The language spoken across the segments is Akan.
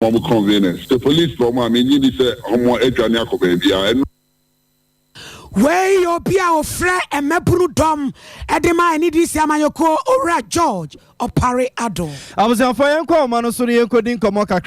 convenience. The police from I mean, you say, baby. Where your Pia or Fre and Mepuru Dom, Edema, and it is Yamayoko, Ora George, or Pare Ado. I was on fire, Manosuri, Kodin Komoka,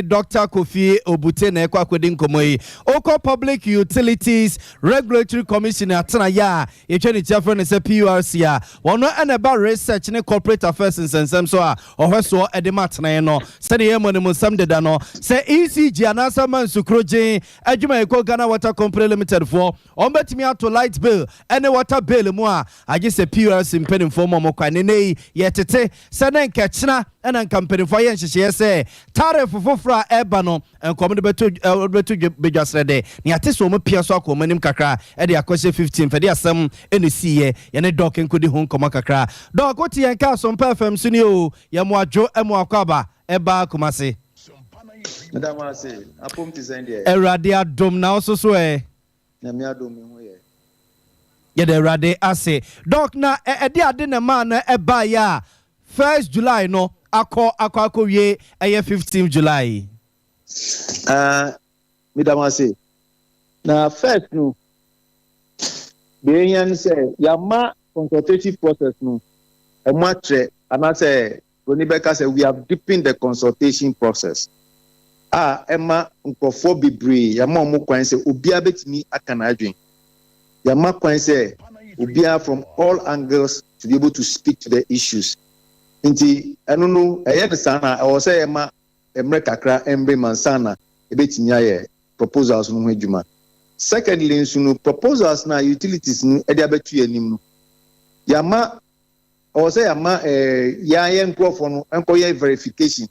Dr. Kofi Obutene, Kwakodin Komoi, Oko Public Utilities Regulatory Commissioner, Tanaya, Echeni Jeffrey, is a PURC, one and about research in corporate affairs in Samsoa, or Heso Edimatano, Sadiamonimo Samdedano, say ECG, Anasa Mansukroje, Ajuma Ghana Water Company Limited for, me out to light bill and the water bill more. I just a PURC in penny for Momokwane, yet Sanan Kachna and a company for Yenshi say tariff for Fofra Ebano and coming to be just ready. Niatis woman Piasoko Menim Kakra at the Akosha 15 for the Assam in the sea and a dock and could home Komakakra. Dog what and Castle Perfum Sunio Yamwa Joe Emwakaba Eba Kumasi. Madam, I say, I pumped his end here. Eradia Dom now so swear. Yeah, the rade ase. Doc na dia de na man na eba ya 1st July no akọ wie 15th July. Madam I say. Na first no. Beyan say yama consultative process no. E matre and I say Ronibeka say we have deepened the consultation process. Emma nkofo bebre yama omo kwan say obia betimi aka na adwen yama kwan say obia from all angles to be able to speak to the issues nti eno no eye sana o say ema emre kakra embre mansana ebetimi aye proposals no ho adwuma. Secondly nso proposals na utilities no e dia betu anim no yama o say yama ya nkofo no enkoye verification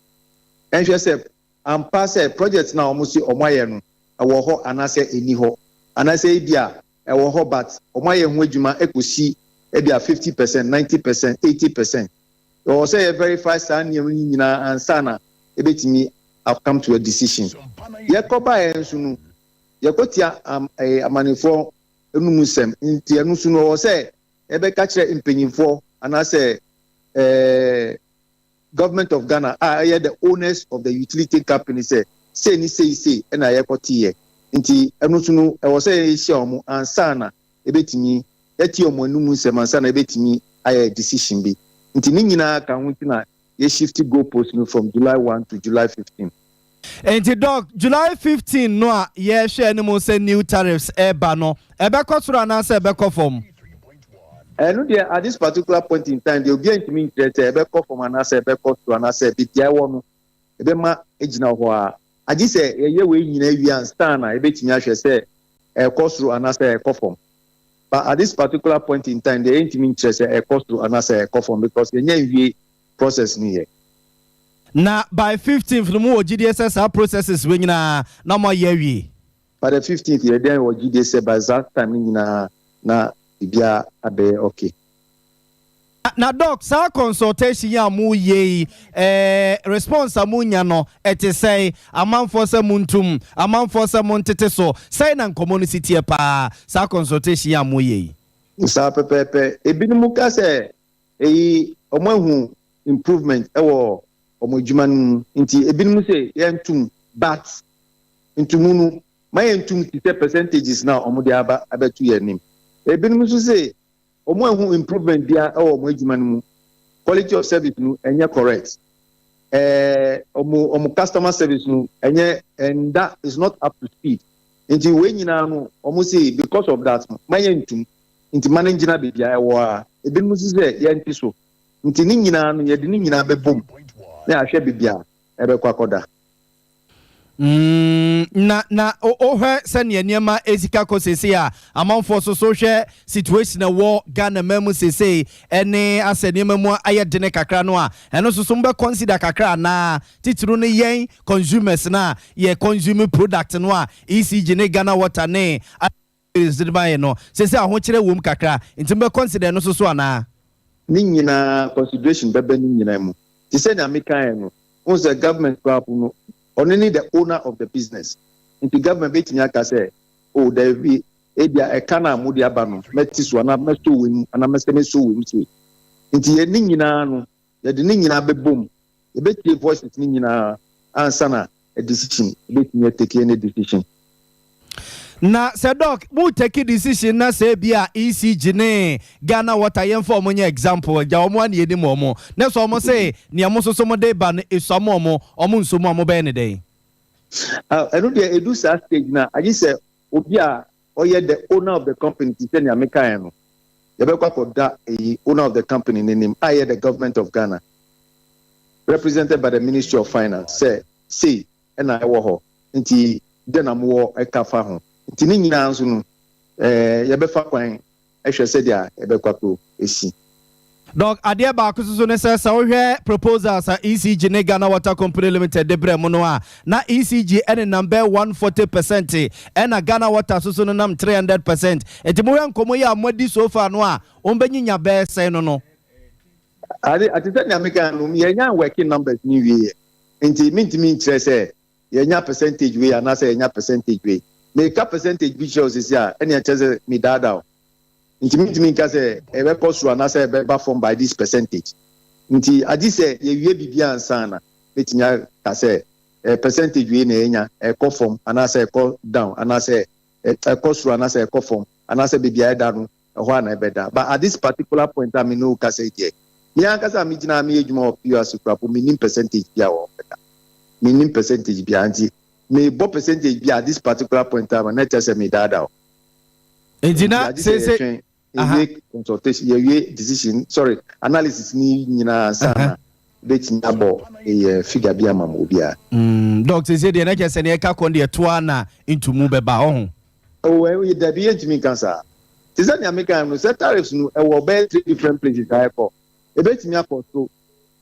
enhwe say and pass a project now almost omaye no ewo ho anase eni ho anase bia ewo ho but omaye ho adwuma ekosi e bia 50% 90% 80% o say verify san nyina ansana ebetimi have come to a decision yekoba ensu no yekotia amanefo enumusem nti enusu no o say ebe ka kire impanyimfo anase Government of Ghana are the owners of the utility company say and I ekoti nti enu tunu e wo say ehia omo ansana ebetimi eti omo anumu nsem ansana ebetimi aye decision bi nti ni nyina ka ho ntina ye shift goalpost no from July 1 to July 15. Nti doc July 15 no a ye share ni mo say new tariffs eba no ebe kosoro na say ebe kofom. And at this particular point in time, they'll be intimidated. Ebe call from an answer, ebe call to an answer. Bitia wono, ebe ma ejina hoa. I just say ye we nyina wi answer na ebe timi ahwe say call through an answer call from. But at this particular point in time, they intimidated call through an answer call from because ye wi process ni ye. Na by 15th no mo GDSS processes we nyina na mo ye wi. By the 15th, ye then wo GDSS by that time nyina na Ibia abe okay. Na doc sa consultation ya mu ye response amunya no ete say amanfo se muntum amanfo se montete so say na community e pa sa consultation ya mu ye. Sa pepepe ebinumu ka se omahu improvement ewo omodwuma nti ebinumu se yentum but ntumunu mayentum 50 percentages now omode aba abetu yanim. Ebinum so say omo ehu improvement dia e wo mo adwuma no quality of service no enye correct omo customer service no enye and that is not up to speed nti we nyina no omo say because of that mayentum nti manage na be dia e wo a ebinum so say ye nti so nti ni nyina no ye de ni nyina be bom na ahwe bibia e be kwakoda. Na ohe sene niema ezika ko sese a amanfo so hwe situation na wo Ghana memu sese ene asene memu aye dene kakra no a eno so mbe consider kakra na titru ne yen consumers na ye consumer product no a ECG ne Ghana water ne is the buy no sese aho kire wom kakra nti mbe consider no so ana ni nyina consideration bebe ni nyina mu ti se na meka no on the government crap no only the owner of the business. Into government betting yaka say, oh, there be a kana mudi abano, metis one, mesto win, and a mesto win. Into ye ningina, the ningina be boom. The betty voice is ningina, and sana, a decision let me take any decision. Na se doc mu take decision na se bia ECG ne Ghana Water yen for mo example ja omo an yedi mo na so omo say ne amo so mo de ba no esuamo omo nso mo be ne den eno de edu sa stage na agi say obi a oye the owner of the company ti say ne ameka en no ye be kwa for that owner of the company name I the government of Ghana represented by the Ministry of Finance say na ewo ho nti den amwo ekafa ho nti ni nyina nso no ye be fa kwan ehwe se dia ye be kwato esi Dog adia ba kususu ne se sa ohwe proposals a ECG ne Ghana Water Company Limited de brem no a na ECG ene number 140% ena Ghana Water susu no nam 300% enti mo hwe nkomo ya amodi so far no a ombenyinya be se no ati tell America no ye nya working numbers ni wie nti mintimi nkyere se ye nya percentage we ana se ye nya percentage we make a percentage bi shows is ya ene ya cheze mi dada nti mintimi nka se e be cost ana se be perform by this percentage nti adi se ye wie bibia ansana metinya ka se percentage we na enya e co form ana se co down ana se e cost ana se co form ana se bibia e da no e ho ana e be da but at this particular point I mean no ka se je ya kasa mi jina mi ejuma of you as krapo minim percentage bia wo minim percentage bia anti me bo percentage bia this particular point time na tell say me dada engineer say consultation ye decision sorry analysis ni nyina sana bet nyabo e figure bia mam obia doc say dey na kese na e ka kon dey to na into mu be ba oh we dey be ejimi kansa tizani American no set tariffs no e wo be three different places I for ebetimi akosto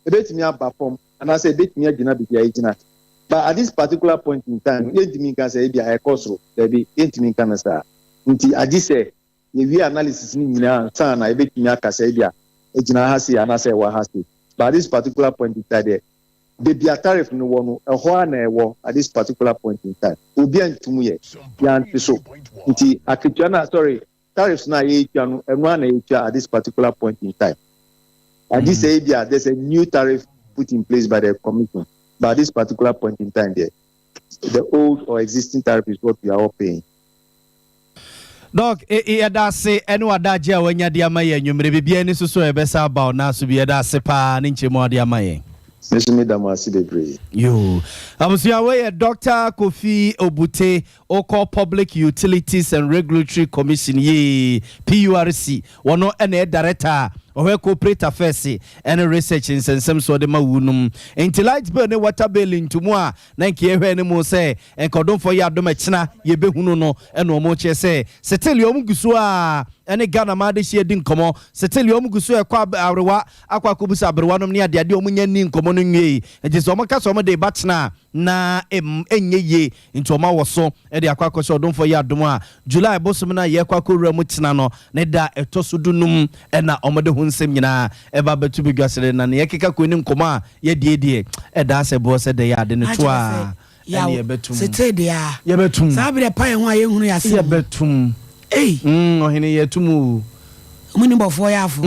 ebetimi abafom and I say ebetimi agina bibia agina but at this particular point in time yentimi kan say bia ekosro there be yentimi kan say nti adi say we analysis ni nyina san na ebetimi akasa bia agina ha say and say wa ha say but at this particular point in time there bibia tariff no wo no ehọ na ewo at this particular point in time obi antumu ye ya ntiso nti akitwana sorry tariffs na ye twa no eno na ye twa at this particular point in time. And this area, there's a new tariff put in place by the commission. But at this particular point in time, there, the old or existing tariff is what we are all paying. Dog, da se enu adaje a wanya dia maye nwumre bibia ni so ebesa ba na so bi da se pa ni nchemu dia maye. Yo, we Dr. Kofi Obute, Oko Public Utilities and Regulatory Commission, PURC, one ene director. Owe corporate affairs and research in some so de mawunum enti light bill ne water bill into mo na nke ehwe ne mo say enkodon for ya domachina ye behunu no ene o mo che say settle yo mugusu a ene Ghana ma de hie di nkomo settle yo mugusu e kwa arewa akwa kobusa arewa no ne ade ade o munya ni nkomo no nwie enti so mo ka so mo de batna na enye ye into o ma woso e de akwa koso odon for ya dom a July bosom na ye kwa kowura mu tina no ne da etoso dunum e na o mo de nsem nyina eba betu bigwasere na ne yekeka koni nkoma ye die eda se bo se de ya de ne to a ye betum sete de a ye betum sabre pa ye ho a ye hunu ya se ye betum ohene ye tumu muni bofo ya afo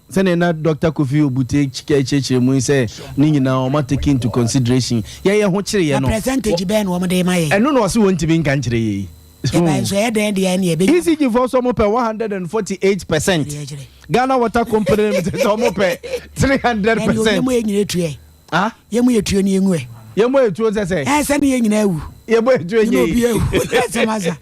se ne na Dr. Kofi Obute chike mu se ni nyina o ma take into consideration ye ho kire ye no percentage be no o mo de ma ye eno no se won tibi nka nkire ye ECG for some up 148%. Ghana Water Company Limited some up 300%. Ah? Yemu yetuo ni enwe. Yemu yetuo say. Se ne nyina awu. Yemu yetuo nye. Obi awu. Semaza.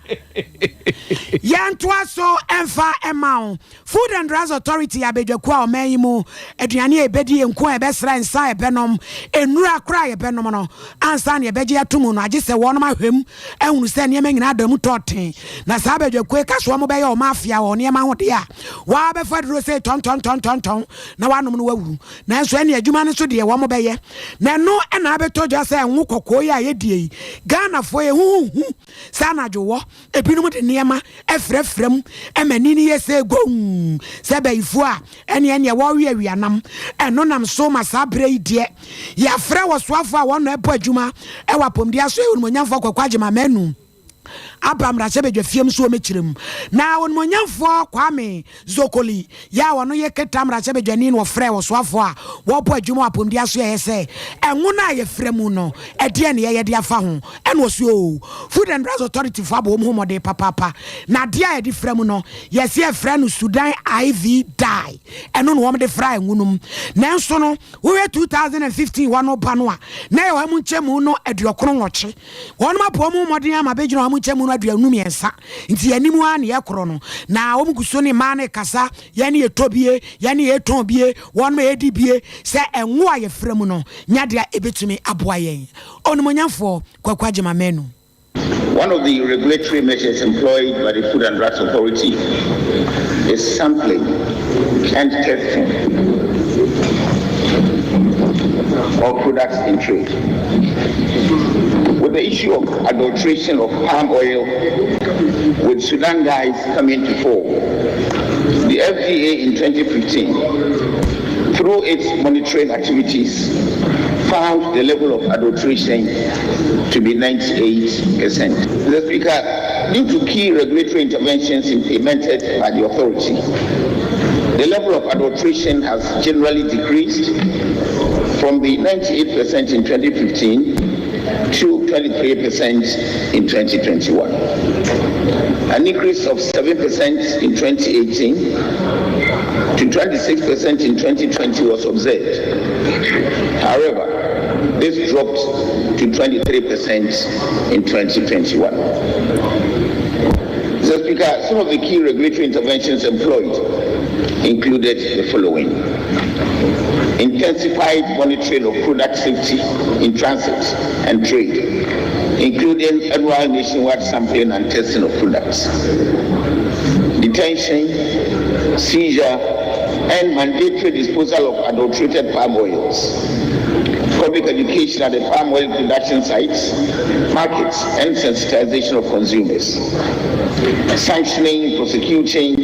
Yantoa so emfa emaun. Food and Drugs Authority abedwakwa omanyimu aduane ebedi enko ebesra nsa ebenom enura kra ebenom no ansa ne ebeje atomu no agise wonom ahwem ehunu se ne nyina adamu toten na sa abedwakwa ka so mo be ye o mafia wo ne ma hode a wa be fadro se ton na wanom no wawuru na enso ene adwuma ne so de wo mo be ye na no ena abetojo se enwo kokko ya ye die Ghana fo ye hu sa na dwowo ebinum de niema efrefrem emanini yese gom sebaifo a ene wo wiawianam eno nam so masabre idie ya frɛ wo soafo a wono epo adwuma e wapomdia so ehunu nyamfo kwakwaje ma manu aba mrache bedwe fiem so mechirem na wonmonyamfo kwame zokoli ya wono ye keta mrache bedwe ni no frɛ wo soafo a wo po adwuma apomdia so ye se enwo na ye frɛ mu no ɛde ne ye de afa ho ɛno so o Food and Drugs Authority fo abo mu homode papa na de a ye de frɛ mu no ye se frɛ no Sudan IV dye ɛno no wo de fra enwunum nanso no wo 2015 wano ba no a na ye wo mu nchemu no aduokron nwoche won ma po mu homode ama begyina wo mu nchemu no aduanum yensa nti animu a ne ye koro no na wo mu guso ne ma ne kasa ye ne etobie ye ne etobie won ma edibie se enwo a ye frɛ mu no nya de a ebetumi aboa yen onumonyafo kwakwagema menu. One of the regulatory measures employed by the Food and Drugs Authority is sampling and testing of products in trade. With the issue of adulteration of palm oil with Sudan dyes coming to fore, the FDA in 2015, through its monitoring activities, found the level of adulteration to be 98%. Mr. Speaker, due to key regulatory interventions implemented by the authority, the level of adulteration has generally decreased from the 98% in 2015 to 23% in 2021. An increase of 7% in 2018 to 26% in 2020 was observed. However, this dropped to 23% in 2021. Mr. Speaker, some of the key regulatory interventions employed included the following: intensified monitoring of product safety in transit and trade, including annual nationwide sampling and testing of products, detention, seizure, and mandatory disposal of adulterated palm oils, public education at the palm oil production sites, markets, and sensitization of consumers, sanctioning, prosecuting,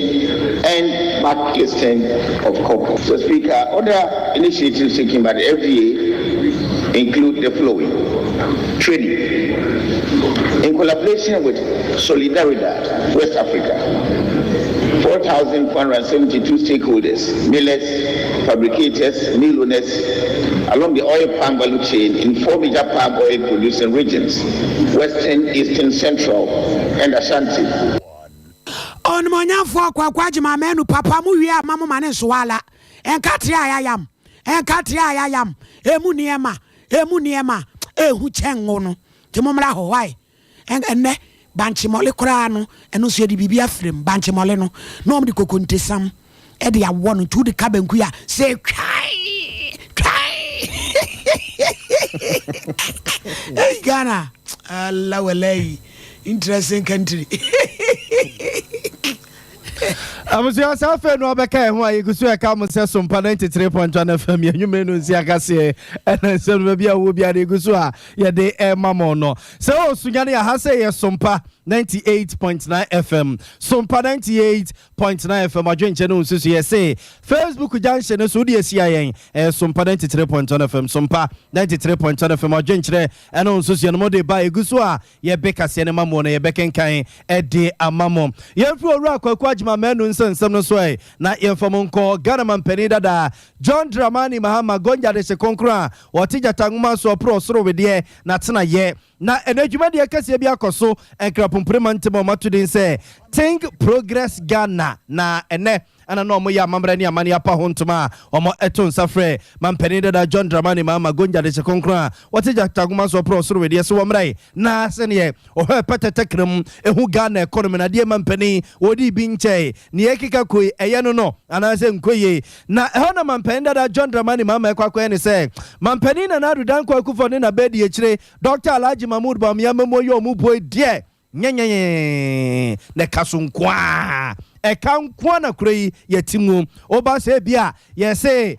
and blacklisting of corporate. So, Speaker, other initiatives taken by the FDA include the following: training, in collaboration with Solidaridad West Africa, 4,472 stakeholders, millers, fabricators, mill owners along the oil palm value chain in 4 major palm oil producing regions: Western, Eastern, Central, and Ashanti. On monyafo kwakwagema menu papa mu wi ama mo mane swala enkatre ayayam emu niema ehu chengo no timomra ho wai enne banchi mole kura no eno so de bibia frem banchi mole no no mdi kokontesam e de awo no tu de kabanku ya say try hey Ghana Allah wallahi interesting country. Amusia safe no abeka ho ayi gusu e ka mo se Sompa 93.1 FM yanyume no nsi akase ena se no bia wo bia de gusu a ye de e mamo no se o sunyane ya ha se ye Sompa 98.9 FM Sompa 98.9 FM adwenche no nsusu ye se Facebook junction no so de asia yen Sompa 93.1 FM Sompa 93.1 FM adwenche ena nsusu no mo de ba egusu a ye beka se ne mamo no ye bekenkan e de amamo ye fru owura kwakwagema menu nsensem no so na yefom nko Ghana mpani dada John Dramani Mahama Gonja de Sekonkra wotija tanguma so pro soro wede na tena ye na enadwuma de kase bia koso enkrapomprema ntemo matudin se Think Progress Ghana na ene ana no mo ya mamra ni amani apa hontuma omo eton safre mampeni dada John Dramani Mahama Gonja de Sekonkra wotija tanguma so pro soro wede so womrai na sene o he patetekrem ehu Ghana economy na de mampeni wodi bi nche ni ekika koi eye no anase nkoye na ehona mampeni dada John Dramani Mahama ekwakwa ne se mampeni na nadu dan kwa kufo ne na bedi echire Dr. Alhaji Mahmoud Bamia memoyo mu boy die nyenyenye ne kasunkwa ekankwa na kurei yetimu oba se bia yese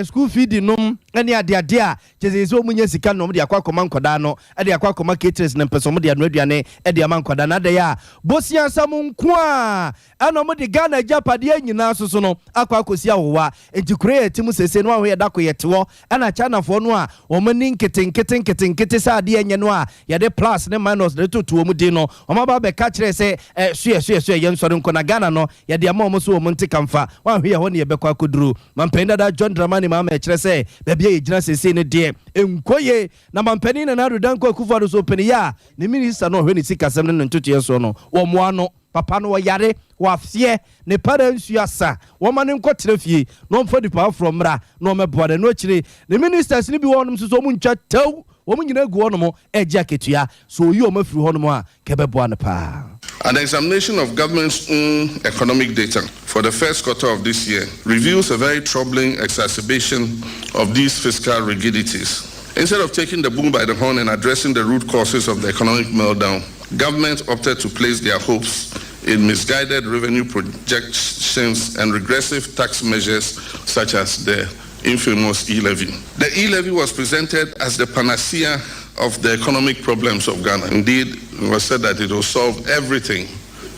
school feeding nom any ade a chese so munye sika nom de akwa nkoda no de akwa caterers na person de anu aduane de ama nkoda na de ya bosia nsam nko a ana mo de Ghana japade anyina so no akwa kosia wowa enti kure etim sese no ahwe da koyetewo ana China fo no a wo mani nkete sa de anye no a ye de plus ne minus de totuo mu de no o ma ba be ka kire se sue ye nsore nko na Ghana no ye de ama o mo so o mo ntikamfa wa ahwe ye ho ne ye be kwa koduru mampenda da John Dramani ma kire se be bia ye gina sese ne de enkoye na mampani na Rudan ko Akufo-Addo so peni ya ne minister no hwe ne sikasem ne ntoto so no wo mo ano papa no yare wafie ne parents yasa wo ma ne nkotre fie no mfa dipa from ra no meboade no chire ne ministers ni bi wonum so mu ntwa taw wo mu nyina gu wonum eja ketua so yi o mafiri honum a kebeboa ne pa. An examination of government's own economic data for the first quarter of this year reveals a very troubling exacerbation of these fiscal rigidities. Instead of taking the bull by the horn and addressing the root causes of the economic meltdown, government opted to place their hopes in misguided revenue projections and regressive tax measures such as the infamous e-levy. The e-levy was presented as the panacea of the economic problems of Ghana. Indeed, it was said that it will solve everything.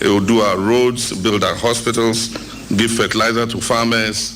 It will do our roads, build our hospitals, give fertilizer to farmers.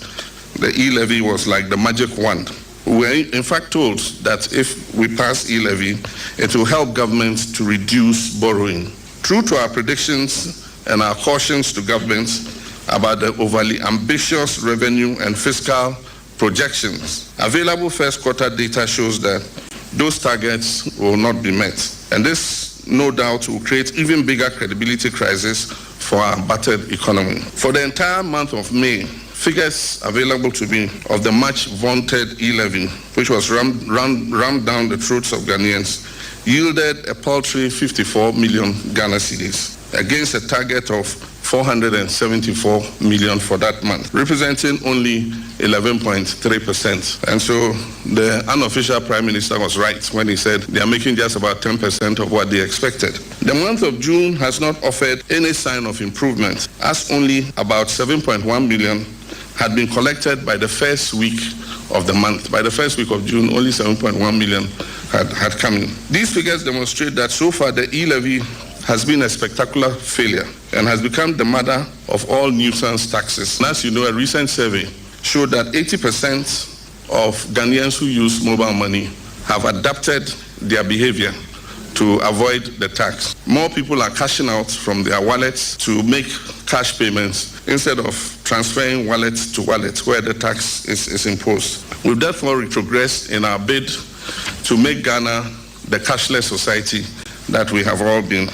The e-levy was like the magic wand. We were in fact told that if we pass e-levy, it will help governments to reduce borrowing. True to our predictions and our cautions to governments about the overly ambitious revenue and fiscal projections, available first quarter data shows that those targets will not be met. And this, no doubt, will create even bigger credibility crisis for our battered economy. For the entire month of May, figures available to me of the much vaunted e-levy, which was rammed down the throats of Ghanaians, yielded a paltry 54 million Ghana cedis against a target of 474 million for that month, representing only 11.3%. And so the unofficial Prime Minister was right when he said they are making just about 10% of what they expected. The month of June has not offered any sign of improvement, as only about 7.1 million had been collected by the first week of the month. By the first week of June, only 7.1 million had come in. These figures demonstrate that so far the e-levy has been a spectacular failure and has become the mother of all nuisance taxes. And as you know, a recent survey showed that 80% of Ghanaians who use mobile money have adapted their behavior to avoid the tax. More people are cashing out from their wallets to make cash payments instead of transferring wallet to wallet where the tax is imposed. We've therefore retrogressed in our bid to make Ghana the cashless society that we have all been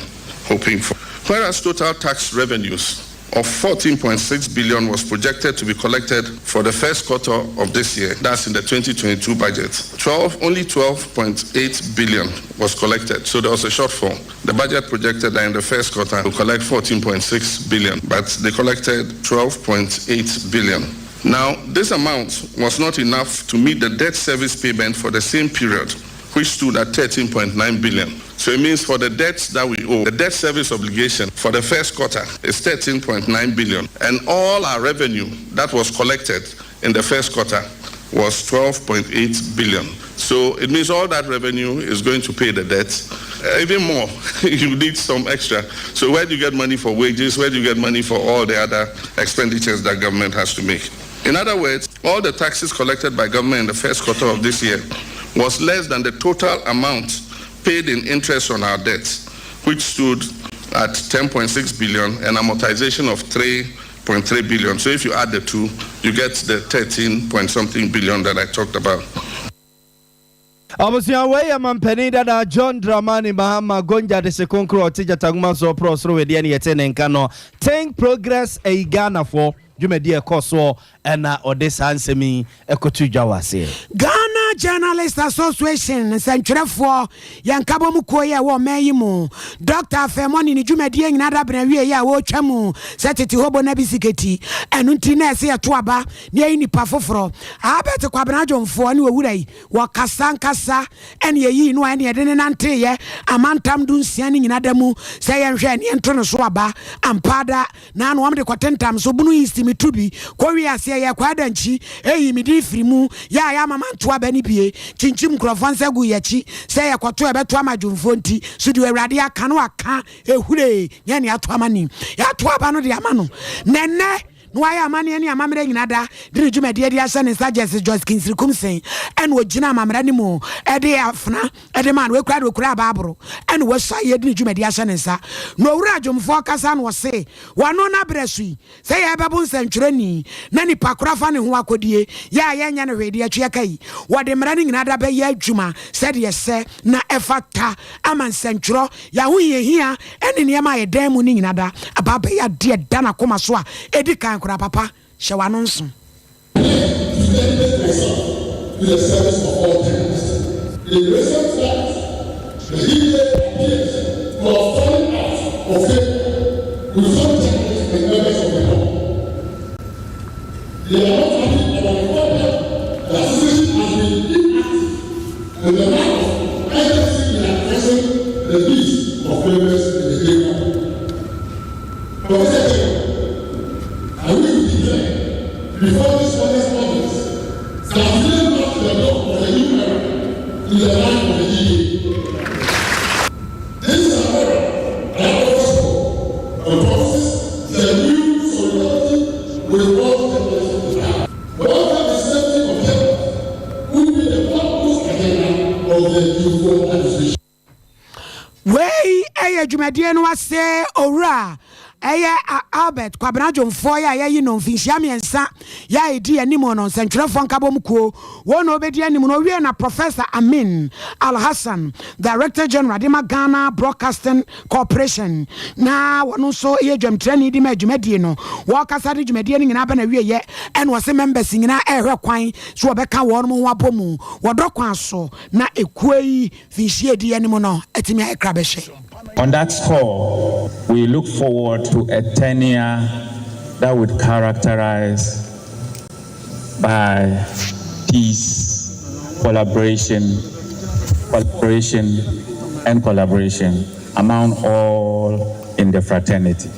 hoping for. Whereas total tax revenues of 14.6 billion was projected to be collected for the first quarter of this year, that's in the 2022 budget. Only 12.8 billion was collected, so there was a shortfall. The budget projected that in the first quarter to collect 14.6 billion, but they collected 12.8 billion. Now, this amount was not enough to meet the debt service payment for the same period, which stood at 13.9 billion. So it means for the debts that we owe, the debt service obligation for the first quarter is 13.9 billion. And all our revenue that was collected in the first quarter was 12.8 billion. So it means all that revenue is going to pay the debts. Even more, you need some extra. So where do you get money for wages? Where do you get money for all the other expenditures that government has to make? In other words, all the taxes collected by government in the first quarter of this year was less than the total amount paid in interest on our debts, which stood at 10.6 billion and amortization of 3.3 billion. So if you add the two, you get the 13 point something billion that I talked about. Abusia weya mampeni dada John Dramani Mahama Gonja de Sekonkro Tija Taguma so prosro we dia ne yetene nkano think progress e Ghana for dwumadi ekoso na odesa ansemi ekotu dwawase. Ghana Journalist Association nsɛntwerɛfoɔ yɛnkabɔ mu kuo yɛ wɔ ɔman yi mu Dr. Afemoni ne dwumadie nyina da bena wie yɛ a wɔtwa mu sɛ tete hobo na bisiketi ɛno nti na ɛsɛ yɛto aba ne yɛyi nipa foforɔ abɛte kwabena adwomfoɔ ne wɔwura yi wɔkasa nkasa ɛne yɛyi no ɛne yɛde ne nanteyɛ amantam do nsia ne nyina da mu sɛ yɛnhwɛ ne yɛnto no so aba ampada na ano wɔmde kɔtentam so bunu yi stimi tubi kɔwie aseɛ yɛ kwada nkyi ɛyi mede firi mu yɛ a mama ntoa bani bie chinchim krofon se gu yechi se ye kwoto ebeto amadwumfo nti so de awurade aka no aka ehure nya ne ato amani ya to aba no de amano nenne no aye amane ne amamre nyina da de dwumade de ase ne suggest Joyce Kinsirikum sen en ogina amamre ne mu e de afna e de man we kura ababro en we so ye de dwumade ase ne nsa no wura adwumfo kasa no se wano na bresui se ye bebo nsantwerani na ni pakora fa ne ho akodie ya ye nya ne hwede atwe kai wode mra ne nyina da be ye adwuma se de se na efata ama nsantwero ya ho ye hia en ne ma ye dan mu ne nyina da ababa ya de da na koma so a edi kan papa shawano nso to the service of all things. The recent fact the Hebrew appears to have fallen out of faith with some journalists and members of the law. They are not happy about the problem that association has been inactive and the lack of urgency in addressing the needs of members in the area. Professor, I will declare before this honest audience that we will not the door of a new era in the life of the GA. This is an era that gospel and promises the new solidarity with all generations to have. Welcome the safety of heaven will be the purpose agenda of the new administration. Wey adwumadie no ase owura Albert kwabena jomfo ya yi no mfinhia miensa ya edi animo no nsentwerefo nkabom kuo won obedi animo no wie na Professor Amin Al Hassan, Director General de Ghana Broadcasting Corporation na wono so ye dwamtrani di madwumadie no wo kasa de dwumadie no nyina ba na wie ye en wo se members nyina ehwe kwan so obeka won mo wabomu wodokwan so na ekuai finhia di animo no atimi akrabehwe. On that score, we look forward to a tenure that would characterize by peace, collaboration, and collaboration among all in the fraternity.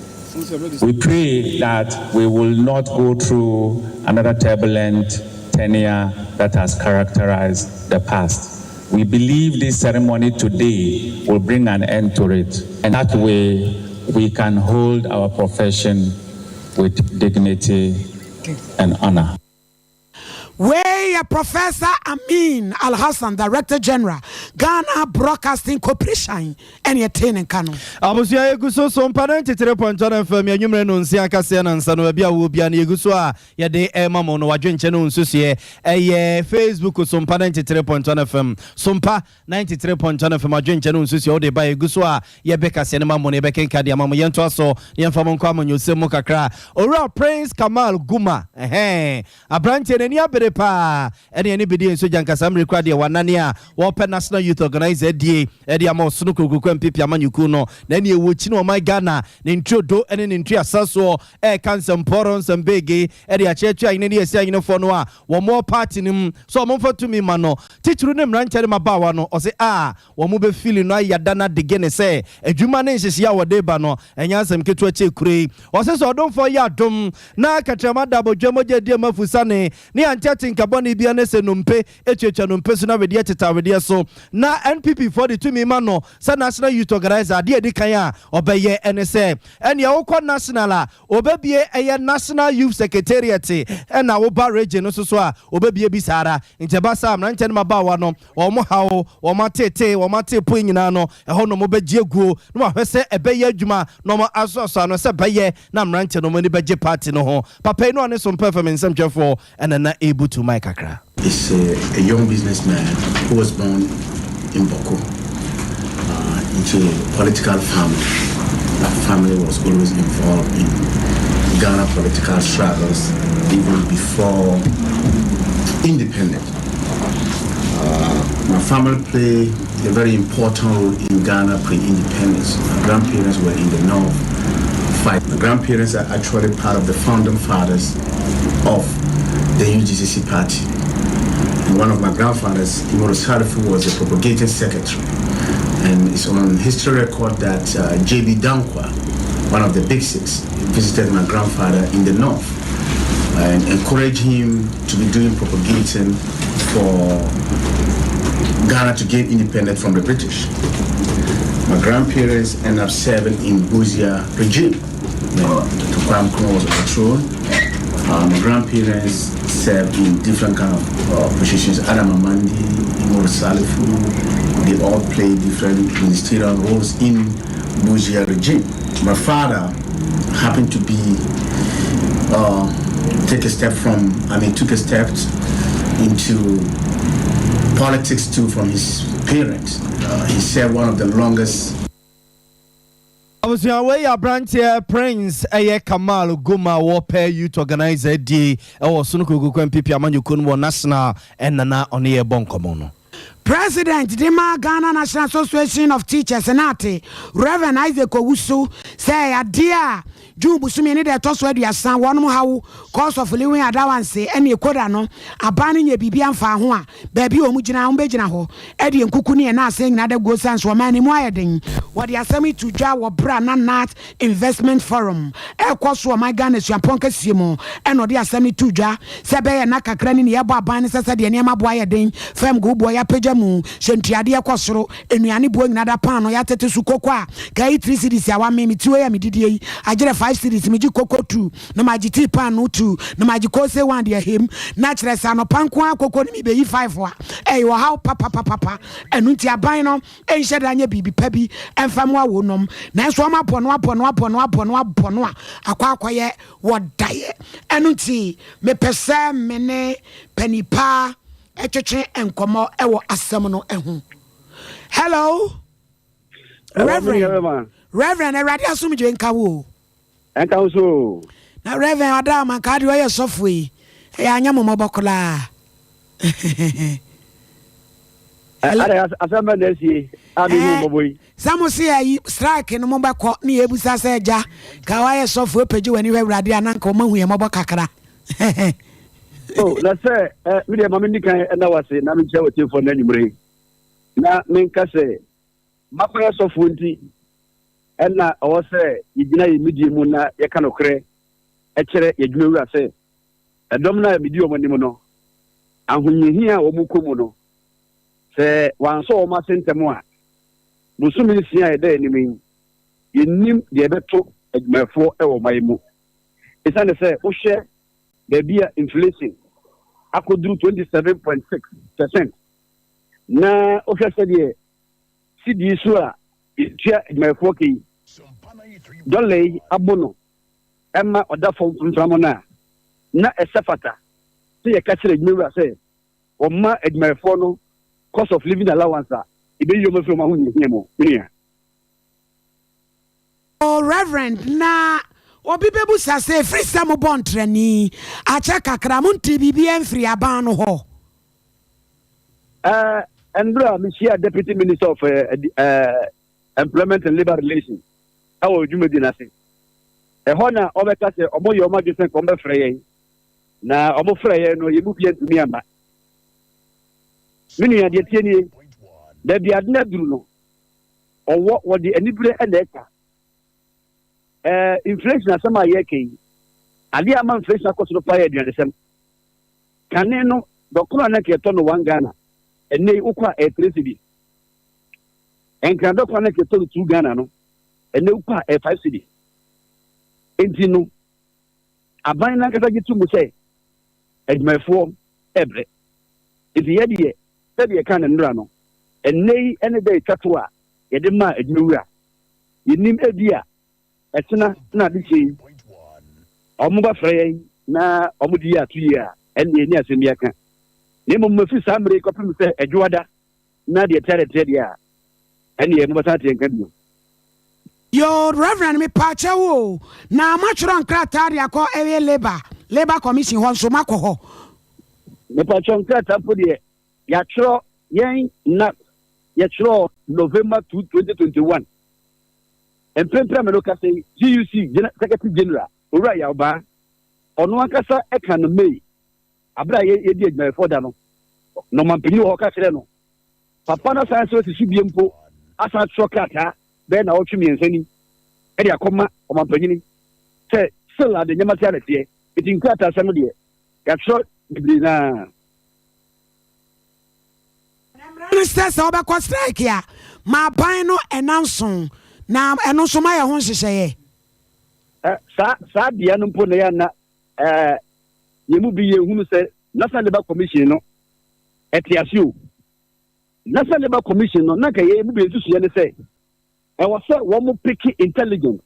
We pray that we will not go through another turbulent tenure that has characterized the past. We believe this ceremony today will bring an end to it, and that way we can hold our profession with dignity and honor. Where Professor Amin Al Hassan, Director General, Ghana Broadcasting Corporation, and your ten and canon. Abusia Eguso, some parent, 3.1 FM, your numerous Nunsia Cassian and Sanobia will be an Egusua, ya de Emma no Wajen Channel Susie, a Facebook, some parent, 3.1 FM, Sompa, 93.1 FM, Wajen Channel Susie, or de by Egusua, Yabeka Cinema, Monebeka, Kadiama, Yantoso, Yanfamon Common, you say Mokakra, or Prince Kamal Guma, a branch and any other. Anybody in Sujan Kasam required Wanania, Open National Youth Organizer, Eddie Amos, Sunuku, and Pipia Manukuno, then you would know my Ghana, Nintrodo, and in Tria Sasso, Kansam Porons and Begi, Eddie Achecha, in India saying no for Noa, one more party in him, so I'm for to me, Mano, teach them rancher Mabawano, or say, one move feeling no Yadana de Gene say, a Jumanes is Yawa Debano, and Yansam Kitwache Cree, or says, or don't for Yadum, na Kachamada, Bojomoja, dear Mafusane, near Kaboni bianese numpe echecha numpe suna wedi ateta wedi so na NPP for the tumi mano sa National Youth Organizer de edi kan obeye NSA en ya wokọ national a obebie eye National Youth Secretariat na wo ba region so so a obebie bi sara nteba sam na nchen mabawa no omo hawo omo tete omo tepo nyina no eho no mo begie guo no ma hwese ebeye adwuma no mo asoso no se beye na mranche no mo ni begie party no ho papa no ne so performance semchefo na able to Mike Akra. Is a young businessman who was born in Boko into a political family. That family was always involved in Ghana political struggles even before independence. My family played a very important role in Ghana pre-independence. My grandparents were in the North fight. My grandparents are actually part of the founding fathers of the UGCC party. And one of my grandfathers, Imoro Salifu, was the propagating secretary. And it's on history record that J.B. Dankwa, one of the big six, visited my grandfather in the North and encouraged him to be doing propagating for Ghana to gain independence from the British. My grandparents ended up serving in Buzia regime. Tofiakwa was on the throne. My grandparents served in different kind of positions. Adam Amandi, Imoro Salifu, they all played different ministerial roles in Buzia regime. My father happened to be took a step into politics too from his parents. He served one of the longest. I was away a branch here, Prince Aye Kamal Guma Warpare Youth Organizer D. Or Sunuku Pipi Amanyu Kunwa National and Nana on the Bonkomono. President Dima Ghana National Association of Teachers Senate Reverend Isaac Owusu say a dear Ju Busumi ni de toso adu asan wonum hawo cost of living adawanse ene ekoda no abane nya bibia mfa ho a baabi omu gina ho begina ho e de nkuku ne na asan na de go sans wo mani mu ayeden wo de asami to dwa wo bra na nat investment forum e koso o my Ghana suapon kasie mu e no de asami to dwa se be na kakra ni ye bo abane sese de ne mabo ayeden fam go bo ya pagya mu shentuade ekosoro enuane bo nyina da pan no ya tete su koko a kai 3 cities ya wa me tiwe ya medidie agere 5 cities meji koko 2 na maji tea pan no 2 na maji kose 1 de him na kire sa no panko akoko ni be yi 5 wa wo how papa enu nti aban no enhye da nya bibi pa bi emfam wa wonom na enso ma pono a akwakoye wodaye enu nti me pese mene panipa echeche enkomo ewo asem no ehu. Hello Reverend Eradi asumje nkawo enkawo so na Reverend Adama ka de oye sofui ya anya momobokola ara asamba nesi abi no boboyi samusi ayi strike no mobako na ebusa se ja ka oye sofui peji wani Eradi ananka o mahu ye mobokakra. Oh, let's say, we have Mamika and I was saying, I'm in charity for Nenumre. Now, Minkase, Mapas of Winty, and I was say, you deny medium muna, you cannot cray, actually, you do say, a domina video monimono. And when you hear Omukumono, say, one saw my centemoa, Musumi see a day, you mean, you knew the other two at my 4 hour my mo. It's under say, oh, share. There be inflation. I could do 27.6%. Na officer there. See this one. It's my 4K. Don't lay abono. Emma or that from Ramona. Na a safata. See a catcher mirror say. Or ma at my phone. Cost of living allowance. It be you from my Oh, Reverend, na. Obi bebu sa say free sam bon trani acha kakra munti bibia free aban no ho Andra Michia Deputy Minister of Employment and Labor Relations awo jumedi na se e hona obeka se omo yo ma gesen ko be freye na omo freye no ye mu bia ntumi amba mini ya de tieni da bia na duru no owo wo de anibure e na eka inflation asama yake ade ama inflation akoso pa ya duane kane no dokoro na ke to no 1 Ghana ene ukwa 3 cedi enkan dokoro na ke to 2 Ghana no ene ukwa 5 cedi enti no aban na kata gitu mu se admafo ebre ibi ye de kan ndra no ene ene dey tato a ye de ma admawura yenim ebia etna na dike omuba frey na omudi ya 2 year ene ni asemi aka ne mo mafi samre ko pem se adwada na de tere dia ene ye mo batate enka bio yo Reverend me pacha wo na matchron krata dia ko ewe labor commission ho so makoho me pacha krata po de ya tro yen na yɛtwerɛ November 2, 2021 mpempra me no ka sɛ GUC Secretary General owura yawba ɔno ankasa ɛka no May abra yɛdi adwumayɛfoɔ da no na ɔmampani wɔ hɔ ka kyerɛ no papa no san sɛ ɔsisi bie mpo asan twerɛ krataa bɛɛ na ɔtwe mmiɛnsa ni ɛde akɔma ɔmampanyini sɛ still ade nyɛma te adeteɛ ɛti nkrataa sɛ no deɛ yɛatwerɛ bebree naa Minister sɛ ɔbɛkɔ strike a ma ban no ɛnanso na ɛno nso ma yɛ ho nhyehyɛeɛ saa deɛ no mpo na yɛ na yɛmu bi yɛhunu sɛ National Labour Commission no ɛte ase o National Labour Commission no na ka yɛmu bi nsusuɛ ne sɛ ɛwɔ sɛ wɔn mo piki intelligence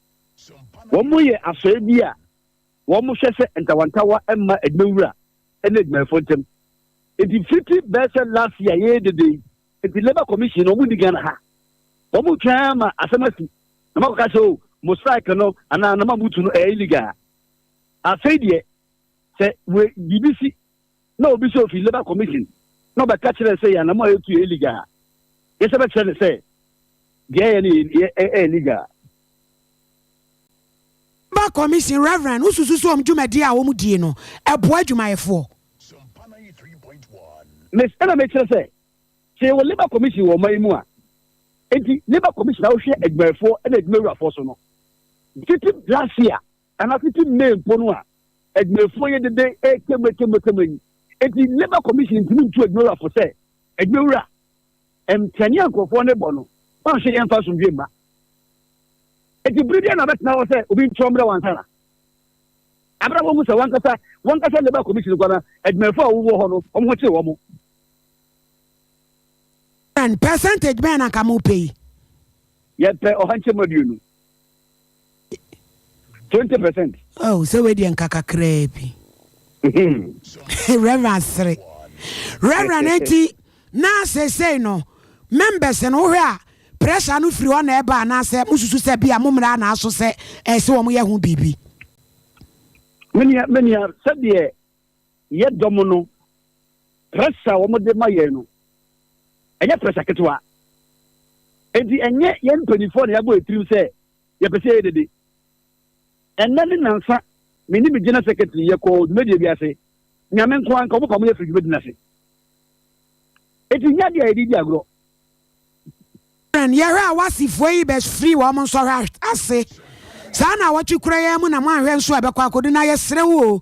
wɔn mo yɛ asɔre bi a wɔn mo hwɛ sɛ ntawantawa ɛma adwumawura ɛna adwumayɛfoɔ ntɛm eti fiti bɛsɛ last year yɛ dede eti Labour Commission no wɔn di Ghana ha wɔn mo twɛn ama asɛm asi na ma kɔka sɛ o mo strike no anaa na ma mo tu no ɛyɛ illegal afei deɛ sɛ wɔ BBC na obi sɛ ofi Labour Commission na ɔbɛka kyerɛ sɛ yɛ anam a yɛtu yɛ illegal yɛsɛ bɛkyerɛ ne sɛ deɛ yɛ ne ɛyɛ illegal. Labour Commission Reverend ususu so dwumadi a wɔn die no ɛboa adwumayɛfoɔ. Miss ɛna mɛkyerɛ sɛ sɛ wɔ Labour Commission wɔ ɔman mu a eti Labour Commission a wohwɛ adwumayɛfoɔ ɛna adwumawurafoɔ so no titi last year ana titi May mpo no a adwumayɛfoɔ yɛ dede kɛmɛ yi eti Labour Commission ntumi ntu adwumawurafo sɛ adwumawura ntɛni nkurɔfoɔ ne bɔ no wɔn ahyɛ yɛn fa so ndwe mma eti biri deɛ na bɛtena hɔ sɛ obi ntɔm dɛ wansana abira wɔn mu sɛ wɔn kasa Labour Commission kwana adwumayɛfoɔ a wɔwɔ hɔ no wɔn ho kyerɛ wɔn. And percentage bɛn na ka mo pay yɛpɛ ɔhankyɛm aduonu 20%. Oh, so we didn't kaka krepi. Reverend Sri. Reverend Eti, na say no. Members and where pressure no free on eba na se mususu se bia mumra na aso se se wo mo ye hu bibi. Many said ye domono pressure wo mo de ma ye no. Enye pressure ketwa. Enti enye ye mpanifo na yabo etrim se ye pese ye dede. Enna ni nansa me ni bi general secretary ye ko media bi ase. Nyame nko anka wo ko mo ye free bi dinase. Enti nya dia ye di agro. And yara wasifo yi be free wo mo so ase. Saa na watwi kura ya mu na mo ahwe nso abekwa akodi na ye sere wo.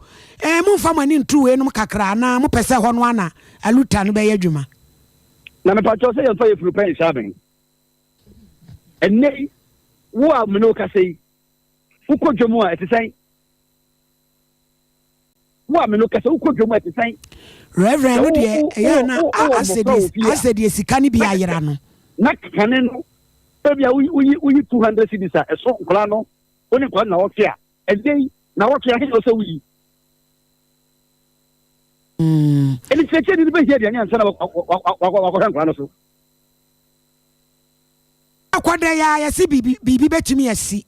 Mu mfa mani ntu we no kakra na mo pese ho no ana aluta no be ye adwuma. Na me pacho se ye fa ye free pen shaben. Enne wo a me no ka sei. Uko dwomu a etisen. Wo a me no ka sei uko dwomu a etisen. Reverend no de eya na asedi sika ni bi ayera no. Na kane no ebia uyi 200 cedis a eso nkola no oni kwa na wote a edei na wote a he so wuyi eli cheche ni be here dia nsa na wakwa nkola no so akwada ya si bibi betumi asi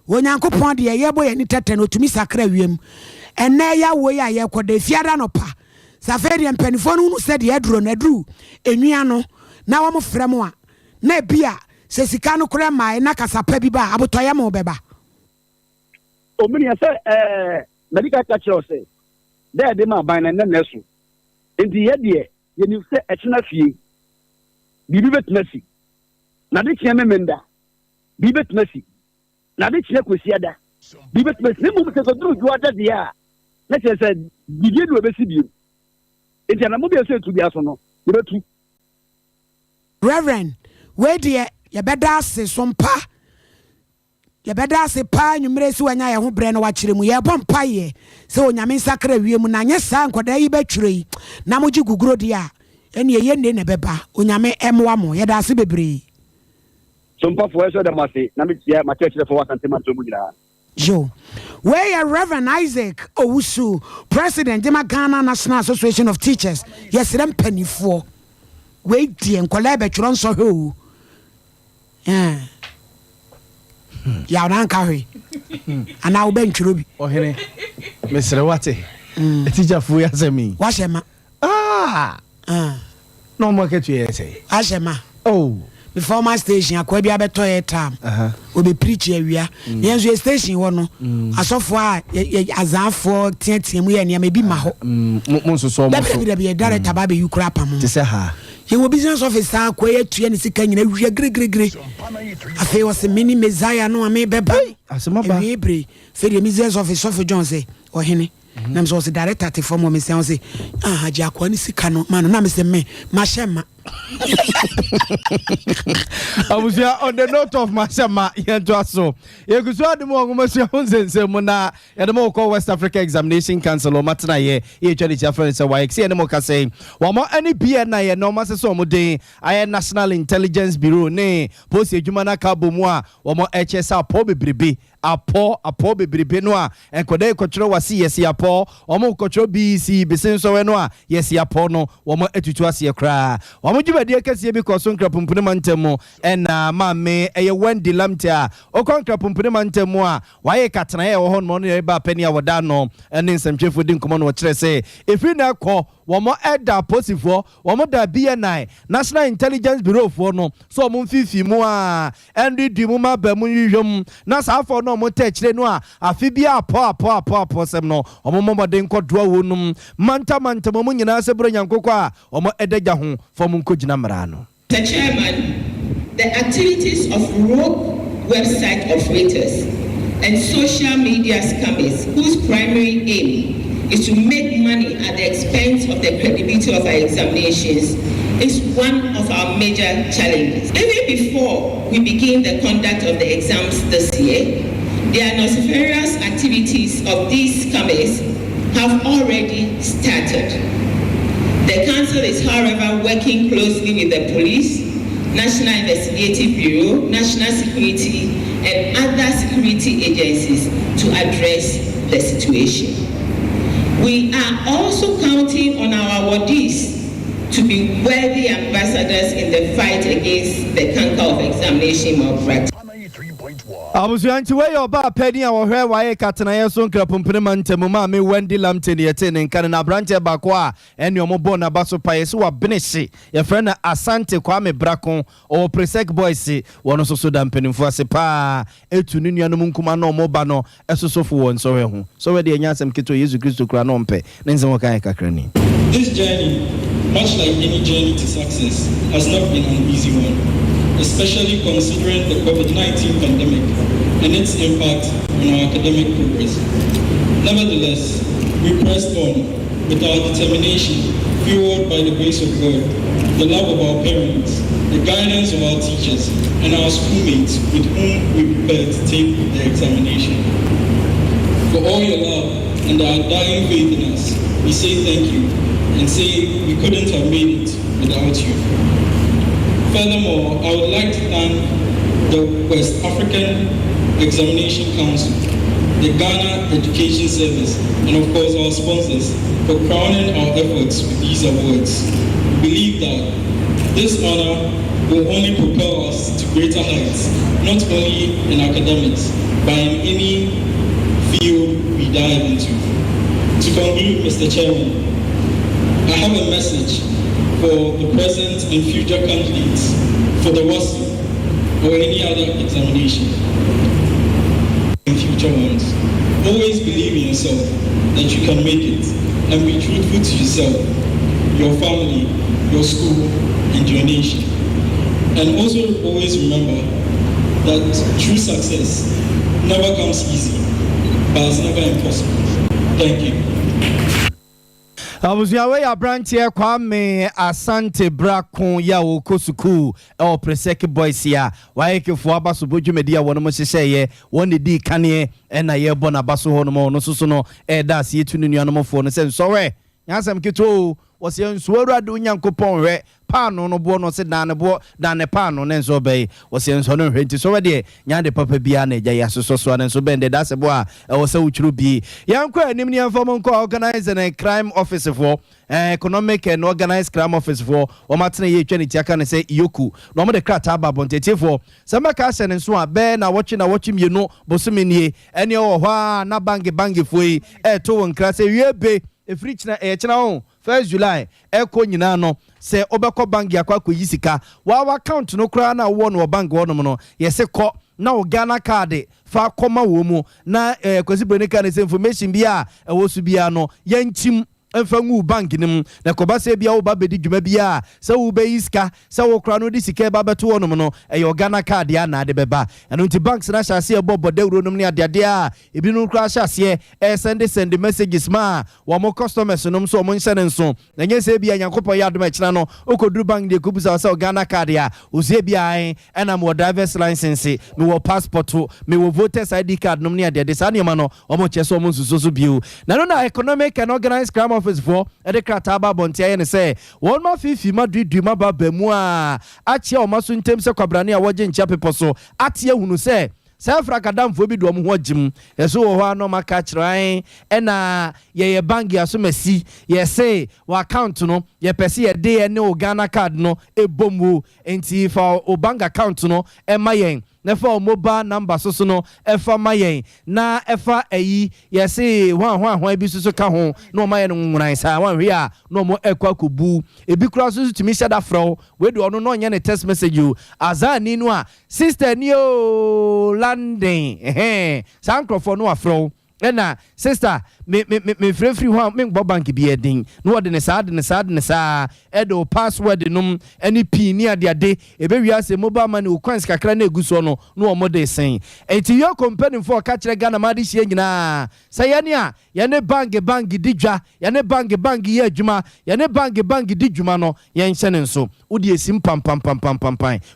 wonyankopon de yebo ye ni tete no tumi sakra wiem enne ya wo ya ye kwada fiada no pa safari empanifo no se de aduro na duru enua no na wo mo frem a na bia se sika no kora mai na kasapa bi ba abotoya mo beba o mini se medical catcher say there dey ma ban na nesu enti ye de ye ni se etena fie bibi betmasi na de kiame menda bibi betmasi na de kire kwesiada bibi betmasi ne mo se so duru juada de a na se bibi do be si bi enti na mo bi se tu bi aso no ye betu Reverend we de ye beda se sompa ye beda se pa nwumre si wanya ye ho bre no wa kire mu ye bompa ye se onyame nsakra wiem na nye sa nkoda yi betwire na moji guguro de a ene ye ne ne beba onyame emwa mo ye da se bebre sompa fo eso da mase na me tia ma church for wasante ma to mu gira yo we ye Reverend Isaac Owusu president de Ghana National Association of Teachers yes dem panifo we die nkola betwiro nso ho ya na nka hwe ana wo bentwiro bi ohene mesre wate teacher fu ya semi wa shema no more get you say Ashema. Oh, The former station akwa bia beto e tam. We be preach awia. Yenso station wo no. Asofo a azanfo tietie mu ye ne me bi ma ho. Mo so so mo. Da be director ba be yukura pam. Te se ha. Ye wo business officer akwa ye tue ne sika nyina wia gre. Afi wo se mini messiah no ame beba. Asema ba. Ebre. Fe the business officer of John say ohene. Na me so se director te form me say haji akwa ne sika no man na me se me mashema. I was here on the note of Mashama Yantuaso. You could saw the more Semona at the more West Africa Examination Council or Matana ye, each other friends away. See any more saying, one more any BNI and no master Somude, I am National Intelligence Bureau, nay, post a Jumana Kabumwa, one more HSR Pobe Bribi. A poor baby benoa and Kode Cocho was yes, ya poor, or more Cocho BC, Besin so enoa, yes, ya porno, or more etuasi a cry. Or would you be dear Cassia because Suncra Pumprimantemo and Mamma, a Wendy Lamtia, or Concra Pumprimantemo, why a catana or horn money about penny our dano, and then some chief wouldn't come on what say. If we now call one more add that pussy for, one more that BNI, National Intelligence Bureau for no, so Mumfifi Moa, and the Muma Bermudium, Nasa for no more touch no afibia po semno omomo den kodwa wonum manta momunyina se bro nyankokwa omo edeja ho fom nkogina mrano. Mr. Chairman, the activities of rogue website operators and social media scammers whose primary aim is to make money at the expense of the credibility of our examinations is one of our major challenges. Even before we begin the conduct of the exams this year, the nefarious activities of these scammers have already started. The Council is, however, working closely with the police, National Investigative Bureau, National Security, and other security agencies to address the situation. We are also counting on our awardees to be worthy ambassadors in the fight against the canker of examination malpractice. I was going to wear your bar penny or hair why Catana son Crapumpriment Mumami Wendy Lampton Yatin and Canana Branche Bakwa and your Mobona Basso Pies who are Benessi, your friend Asante Kwame Bracon or Presec Boise, one also Sudan Penny for Sepa, Etunian Munkumano Mobano, Esofu and so. So where the Yansam Kito is to Granompe, Nenzamaka Crani. This journey, much like any journey to success, has not been an easy one, especially considering the COVID-19 pandemic and its impact on our academic progress. Nevertheless, we pressed on with our determination, fueled by the grace of God, the love of our parents, the guidance of our teachers, and our schoolmates with whom we prepared to take the examination. For all your love and our dying faith in us, we say thank you and say we couldn't have made it without you. Furthermore, I would like to thank the West African Examination Council, the Ghana Education Service, and of course our sponsors for crowning our efforts with these awards. We believe that this honor will only propel us to greater heights, not only in academics, but in any field we dive into. To conclude, Mr. Chairman, I have a message for the present and future candidates for the WASU or any other examination and future ones. Always believe in yourself that you can make it and be truthful to yourself, your family, your school, and your nation. And also always remember that true success never comes easy, but it's never impossible. Thank you. I was your way a branch here, Kwame Asante Bracon Yao Kosuku or Preseki Boys here. Why you for Abasu Buju Media one must say, one the Kanye and I bona Basu Honomo, no Susono, that's ye to the animal phone and said, sorry. Yasam Kito was young Swora doing Yanko Pon, Pano no bono said down a boat, down a pan on Enso Bay, was young Honor Hentis already, Yande Papa Biane, Jayasu Soswan and so bended that's a boy, I was so true be. Young Quay, Nimian Forman organized a crime officer for economic and organized crime officer for, or Martin Yachani Chakan say Yoku, no more the Krataba Bonte for. Some Macasan and so Ben are watching, you know, Bosumini, and your na bangi fui, to and class, ye be. efiri china on 1st July eko nyina no se obekọ bank yakwa koyi sika wa account no kra na wo no bank wo no no yese kọ na o Ghana card fa koma wo mu na kwasi brenika ne information bia wo su bia no yanchim enfangu bank nim na kobase bia wo ba bedi dwuma bia se wo be iska se wo kra no di sika ba beto wonom no Ghana card ya na de beba eno nti banks na hyase e bobo dawro nom ne ade a ebi no kra hyase send messages ma wo mo customers nom so mo nhyene nso na nyese bia Nyankopon ya adom akina no okoduru bank de kobusa se Ghana card ya ozie bia ena mo driver's license me wo passport me wo voters ID card nom ne ade sa ne ma no o mo cheso mo nsuso bio na no na economic and organized crime office for ede krataba bontia ye ne say won ma fifi ma duduma ba bamu a achia o maso ntem se kwabrane a woje nchia pepo so atia hunu say Safra kadamfo bi do mo ho agim yeso wo ho ano maka kiran ena ye bank ya so masi ye say wa account no ye pese ye de ne o Ghana card no ebomu enti fa o bank account no e mayen nefa o mobile number so no efa mayen na efa eyi ye say hwan bi so ka ho no mayen no nwuran sa wan hwe a no mo ekwa kobu ebi kura so tumi shada fro we do no nya ne text message you azani no a sister ni o landing sankrofo no afro ena sister me free ho me go bank bi edin no wode ne sa edo password num any pin ni ade ebe wiase mobile money o coins kakra na eguso no o mode sen enti yo company for ka kire Ghana ma de hie nyina sayane a ye ne bank didwa ye ne bank ye adwuma ye ne bank didwuma no ye nhye ne nso odi esim pam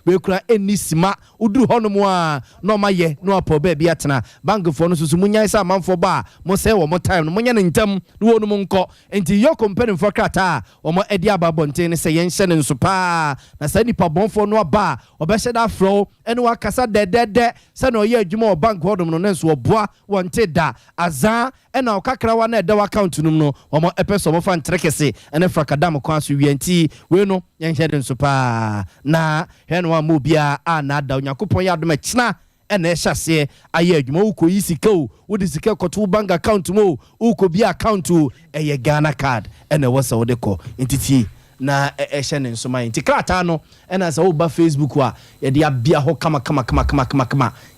we kura eni sima uduru honomu a no ma ye no apo ba bia tena bank for no susu munyai sa manfo ba mo say wo mo time no munya ne ntam no wonu mu nko enti yo company for krata wo mo edi ababonten ne say ye nhye ne nso pa na sa nipa bonfo no aba obehye da fro ene wakasa de se na oye adwuma o bank hodom no nso oboa wonte da azan ena okakra wa na eda account num no wo mo epeso mo fa ntrekese ene frakadam kwa so wianti we no ye nhye ne nso pa na henu wa mo bia a na da Onyankopon ya adom akina ena ehase aye adwuma ukoyi sika o wodi sika koto bank account mo ukobi account eye Ghana card ena wasa wode ko entity na ehye ne nso man tikrata no ena sa oba Facebook wa ye dia bia ho kama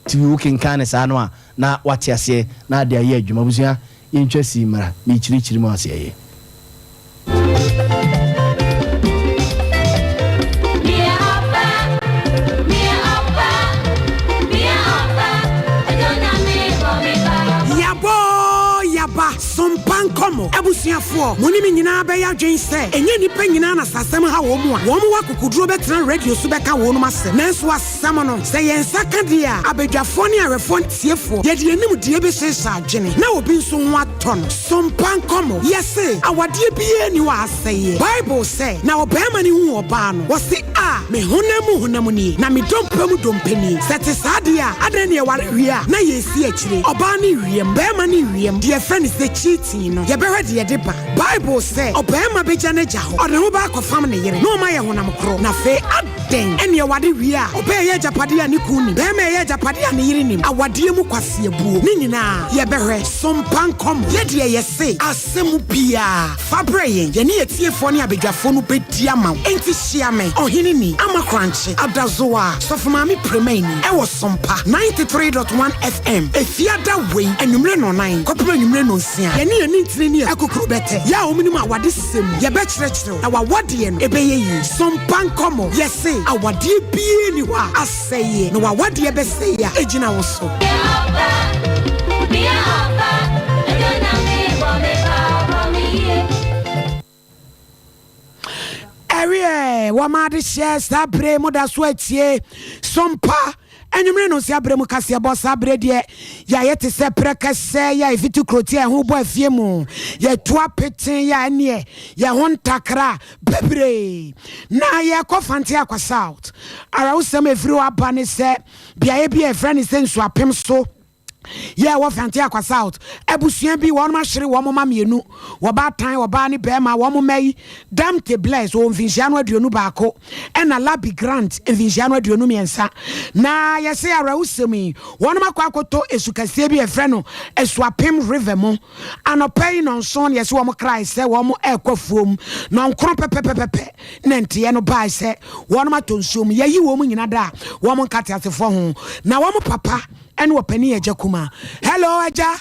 ti wi ukin kan sa no a na wate ase na de aye adwuma busua ye ntwasi mara mi chiri mo ase ye Sompa nkomo abusuafo monimi nyina be ya dwen se enye nipa nyina na sasem ha wo mu a wo mu wakukuduro betran radio so beka wo no mase nanso asam no se yensa ka dia abedwafo ne arefo tiefo ye de anim die be sesa adwene na obi nso ho ato no sompa nkomo yese awade bie ni wa aseye Bible say na obema ni hu oba no wo se a me honam ni na me dompani sete sadia adene ye ware wi a na yesi akire oba ni wiem bema ni wiem de friend is the cheating no ye bewe de de ba Bible say obema beja na ja ho ode ho ba akofam ne yere no ma ye honam kro na fe aden ene ye wade wi a obe ye japade ani kuni bema ye japade ani yere nim awade mu kwase abuo ni nyina ye bewe sompa nkom ye de ye se asem bia fabre ye ne ye tiefo ne abedwafo no bedi ama enti hia me ohini ni ama kranche adazoa sofumami premaini ewo sompa 93.1 FM efiada wey enumre no 9 kopema enumre no nsia ye ne ni ntini ni akukuru bete ya ominima awade sem ye be kyerɛkyerɛ na wawade no ebeye yi sompa nkomo ye se awade bie ni wa aseye na wawade be se ya ejina wo so Erie wamade share sabre mo da so atie sompa enwumre no sabre mu kase bo sabre de ya yete se prekase ya efitu kroti ho bo afie mu ya toa peten ya ne ya hontakra bebre na ya kofante akwa south ara usem efiri wa bane se bia e bia friend se nso apem so Yeah, what Tofiakwa South. Ebusuan bi won ma hwere won ma mienu. Wo ba tan wo ba ni be ma won mai dam te bless wo mfinhia aduonu baako. E na labi grant mfinhia aduonu miensa. Na yese ara usemi won ma kwa akoto esukase bi efre no esuapem river mo. Anopai no nson yese wo mo cry se wo mo ekwafuom. No nkron pepepepepe. Na ntie no bai se won ma tonsuom yayi wo mo nyina da wo mo nkate asefo ho. Na wo mo papa and wapeni eja kuma. Hello eja.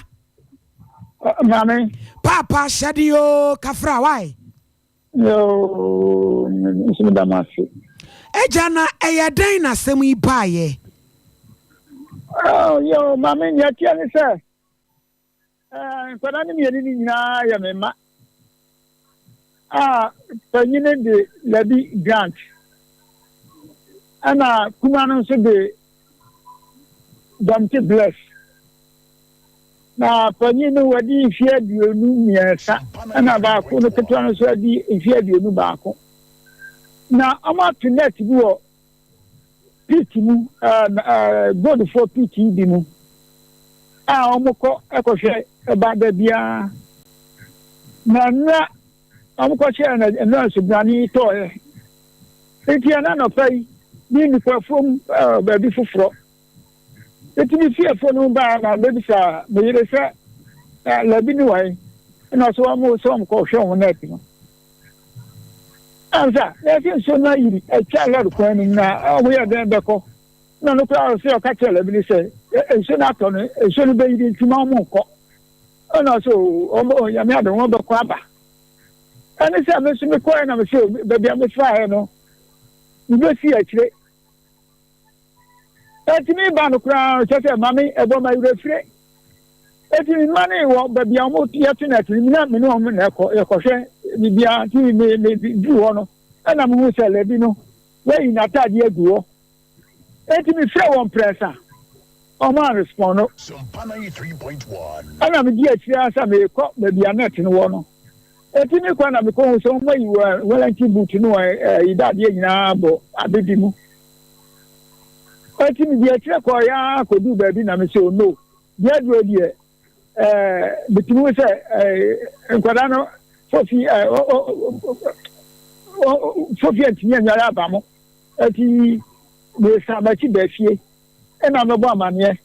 Mami. Papa shadio kafra why? Yo, nsumu damasi. Eja na eyadan na semu ibaye. Oh, yo, mami nyati ani se. Kwa ni mieni ni nyina ya mema. Panyine de labi grant. Ana kuma no so de Damte bless. Na panyinu wadi ifia dionu miensa. Na baako no ketewa no so wadi ifia dionu baako. Na ama tunet bi wo pit mu god for pit di mu. Omukọ ekohwe eba da bia. Na omukọ che na subrani to e. Etia na no pai ni ni kwafom ba bi foforo. Etini fearful no ba na maybe sa me yere sa labi ni wai na so am ko hwe won net no anza e tin so na yiri e cha la ko ni na o ya den be ko na no kwa so ka cha labi ni se e so na to no e so no be yiri ntuma mo ko na so o ya me ade won be ko aba ani se me so me ko na me so be bia me fa he no ni be si akire etimi ba no kra chese mami ebo ma refre etimi mani wo baby amu yeti na etimi na me no na ekohwe bibia ti me du ho no ana mu se lebi no we na tade aguo etimi fre won pressa o ma respond no Sompa 93.1 ana me di akira asa me ko baby anet no wo no etimi kwa na me ko so mo yi walanti boot no idade nyina bo abedi mu Ati mi dia tire ko ya ko du ba bi na me say no dia du die bitimu se enkwada no fofi antinya nyara ba mo ati me sa ba ti ba fie e na me bo amane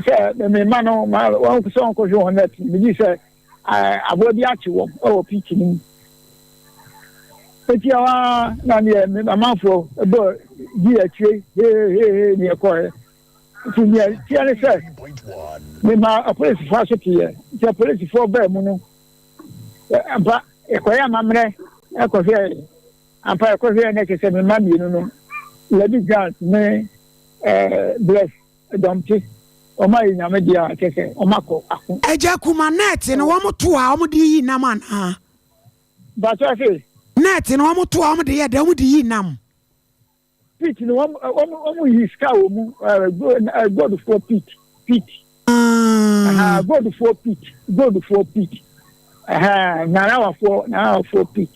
se me ma no ma won ko so ko jo net mi di se abo bi achi wo o piki ni eti awa na me amafo do di akire ni ekoe ti ni ti ani se me ma police fa so tie ti police for ba mu no ampa ekoe amamre ekoe ampa ekoe na ke se me ma mi no le bi grant me bless domti o ma yin ame dia ke se o mako akun Eja kuma net no wo moto a wo di yi nam an ha ba so say net no wo moto a wo de ye da wo di yi nam pit no wo yi ska wo mu god for pit god for pit na for pit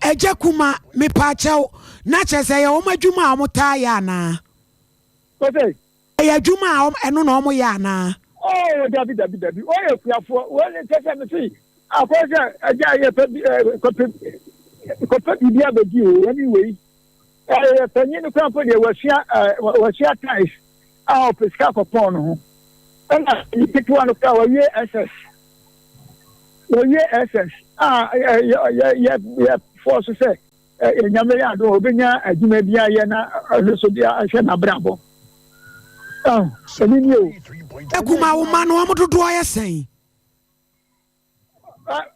Eja kuma me pa chew na chese ye wo madwuma a wo ta ya na okay e adwuma a eno na wo ya na oh dabi o ye kuafo wo le tese me si akoja aja ye ko pe bi abedi o anyway penyin kwa po de washia ties a peska ko pon ho na ikitu anu ka wo ye ss ya force say nyamere ado obenya adwuma bia ye na so bia ahwe na brabo enini o ekuma wo ma no wo dodo ye sen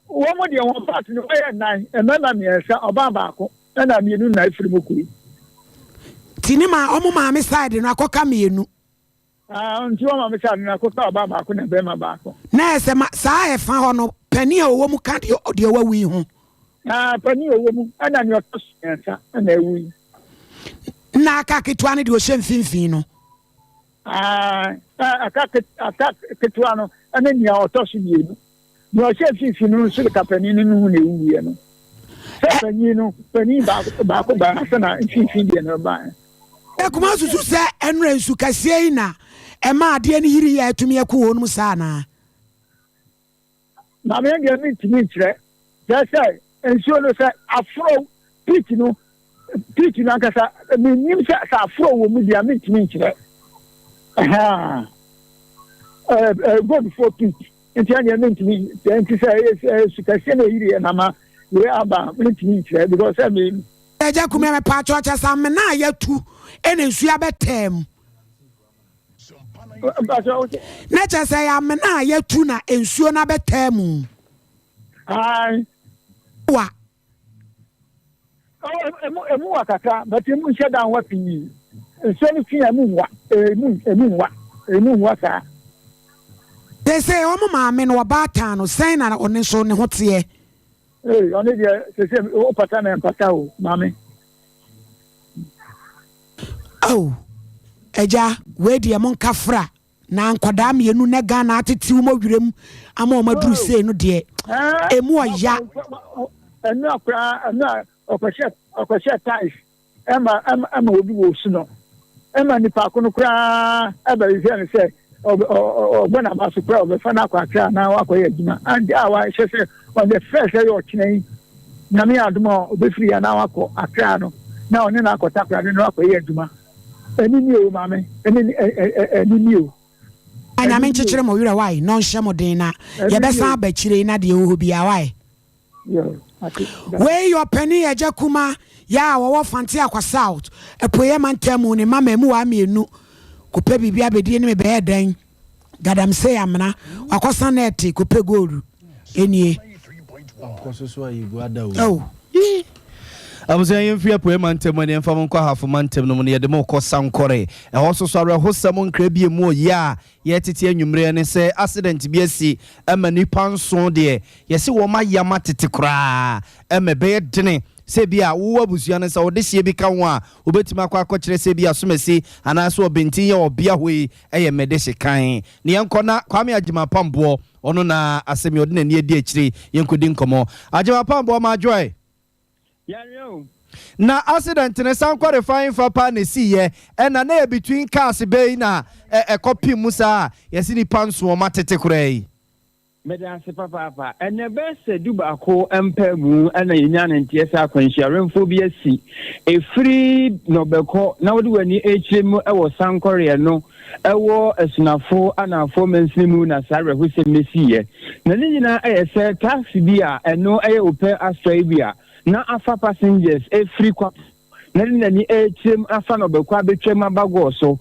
wo mo de won part no ye nan emema mi esa oba baako na mienu na ifiri mokuri tinima omo ma me side no akoka mienu nti wo ma me side no akoka oba baako na bema baako na ese ma saa e fa ho no pani a wo mu ka de wawi ho pani owo mu ana ni oto sensa na ewi na aka ketwa ne de o hye mfimfin no aka ketwa no ana ni oto so mienu ni o hye mfimfin no so ka pani no hu na ewi no pani ba na mfimfin de no ba Ekuma susu se enre nsu kasie na ema ade ni yiri ya atumi akwo wonum sa na. Na me ngia mitimi kire. Say ensuo no say afro pitch no ankasa menim say afro wo mu dia mitimi kire. Aha. Go before pitch. Nti anya mitimi nti say sukasie na yiri na ma we aba mitimi kire because say me eja kuma me pa church sam na yatu ene nsu abetem. Na cha say am na yatu na ensuo na betem. Ai wa emu wa kaka but emu nche dan wa pi so ni fi emu wa ka they say o ma me no ba ta no sen na one so ne hote one dia se o pata na pata o mame oh eja we dia mon kafra na nkwada mienu na Ghana atetiw mo wirem ama o maduru sei no de emu oya enu akra okoshe tais ema obi wo su no ema ni pa kono kra eba ihe ne se ogbona ba su kra obe fa na akra na wakoye adwuma and awa hye on the first day of chinai na me aduma obefiri ya na wako akra no na oni na akota kra no wakoye adwuma eni ni o mame eni ni o anya me nchechire mo wira wai no nhye mo den na ye besa ba chire na de oho bia wai we your penny eja kuma ya wo fanti akwa south epoye mantemu ne mama mu wa mienu kope bibia bedie ne me be dan gadam say amna wakosa net kope gold enie so ayi go ada oh abuza yemfia poe mantem ne mfam nkwa hafo mantem no ne de mo kosa nkore e ho so so hosam nkra bie mu ya ye tete anwumre ne se accident bi asi ama nipa nso de ye se wo ma yama tete kra ema be dene se bia wo abusua ne se wo de hie bi ka ho a obetima akwa akokere se bia somasi ana so obentin ye obia hoi eye mede hyekan ne yenkona kwame agima pambo ono na asemi ode na ne edi akire yenkodi nkomo agima pambo ma joy na accident ne san qualifying for pa ne siye na na between cars be na copy musa yesi ni panso ma tete kurai medanse papa ene be se duba ko empemu na yinya ne ntiesa akwanhia remfo bi asi e free no beko na wodi wani echirem ewo sankore no ewo esunafo anafo mensimu na sare husem mesiye na ni nyina se taxi bia eno open astray bia na afa passengers free kwa na ni echirem afa no beko abetwem abago so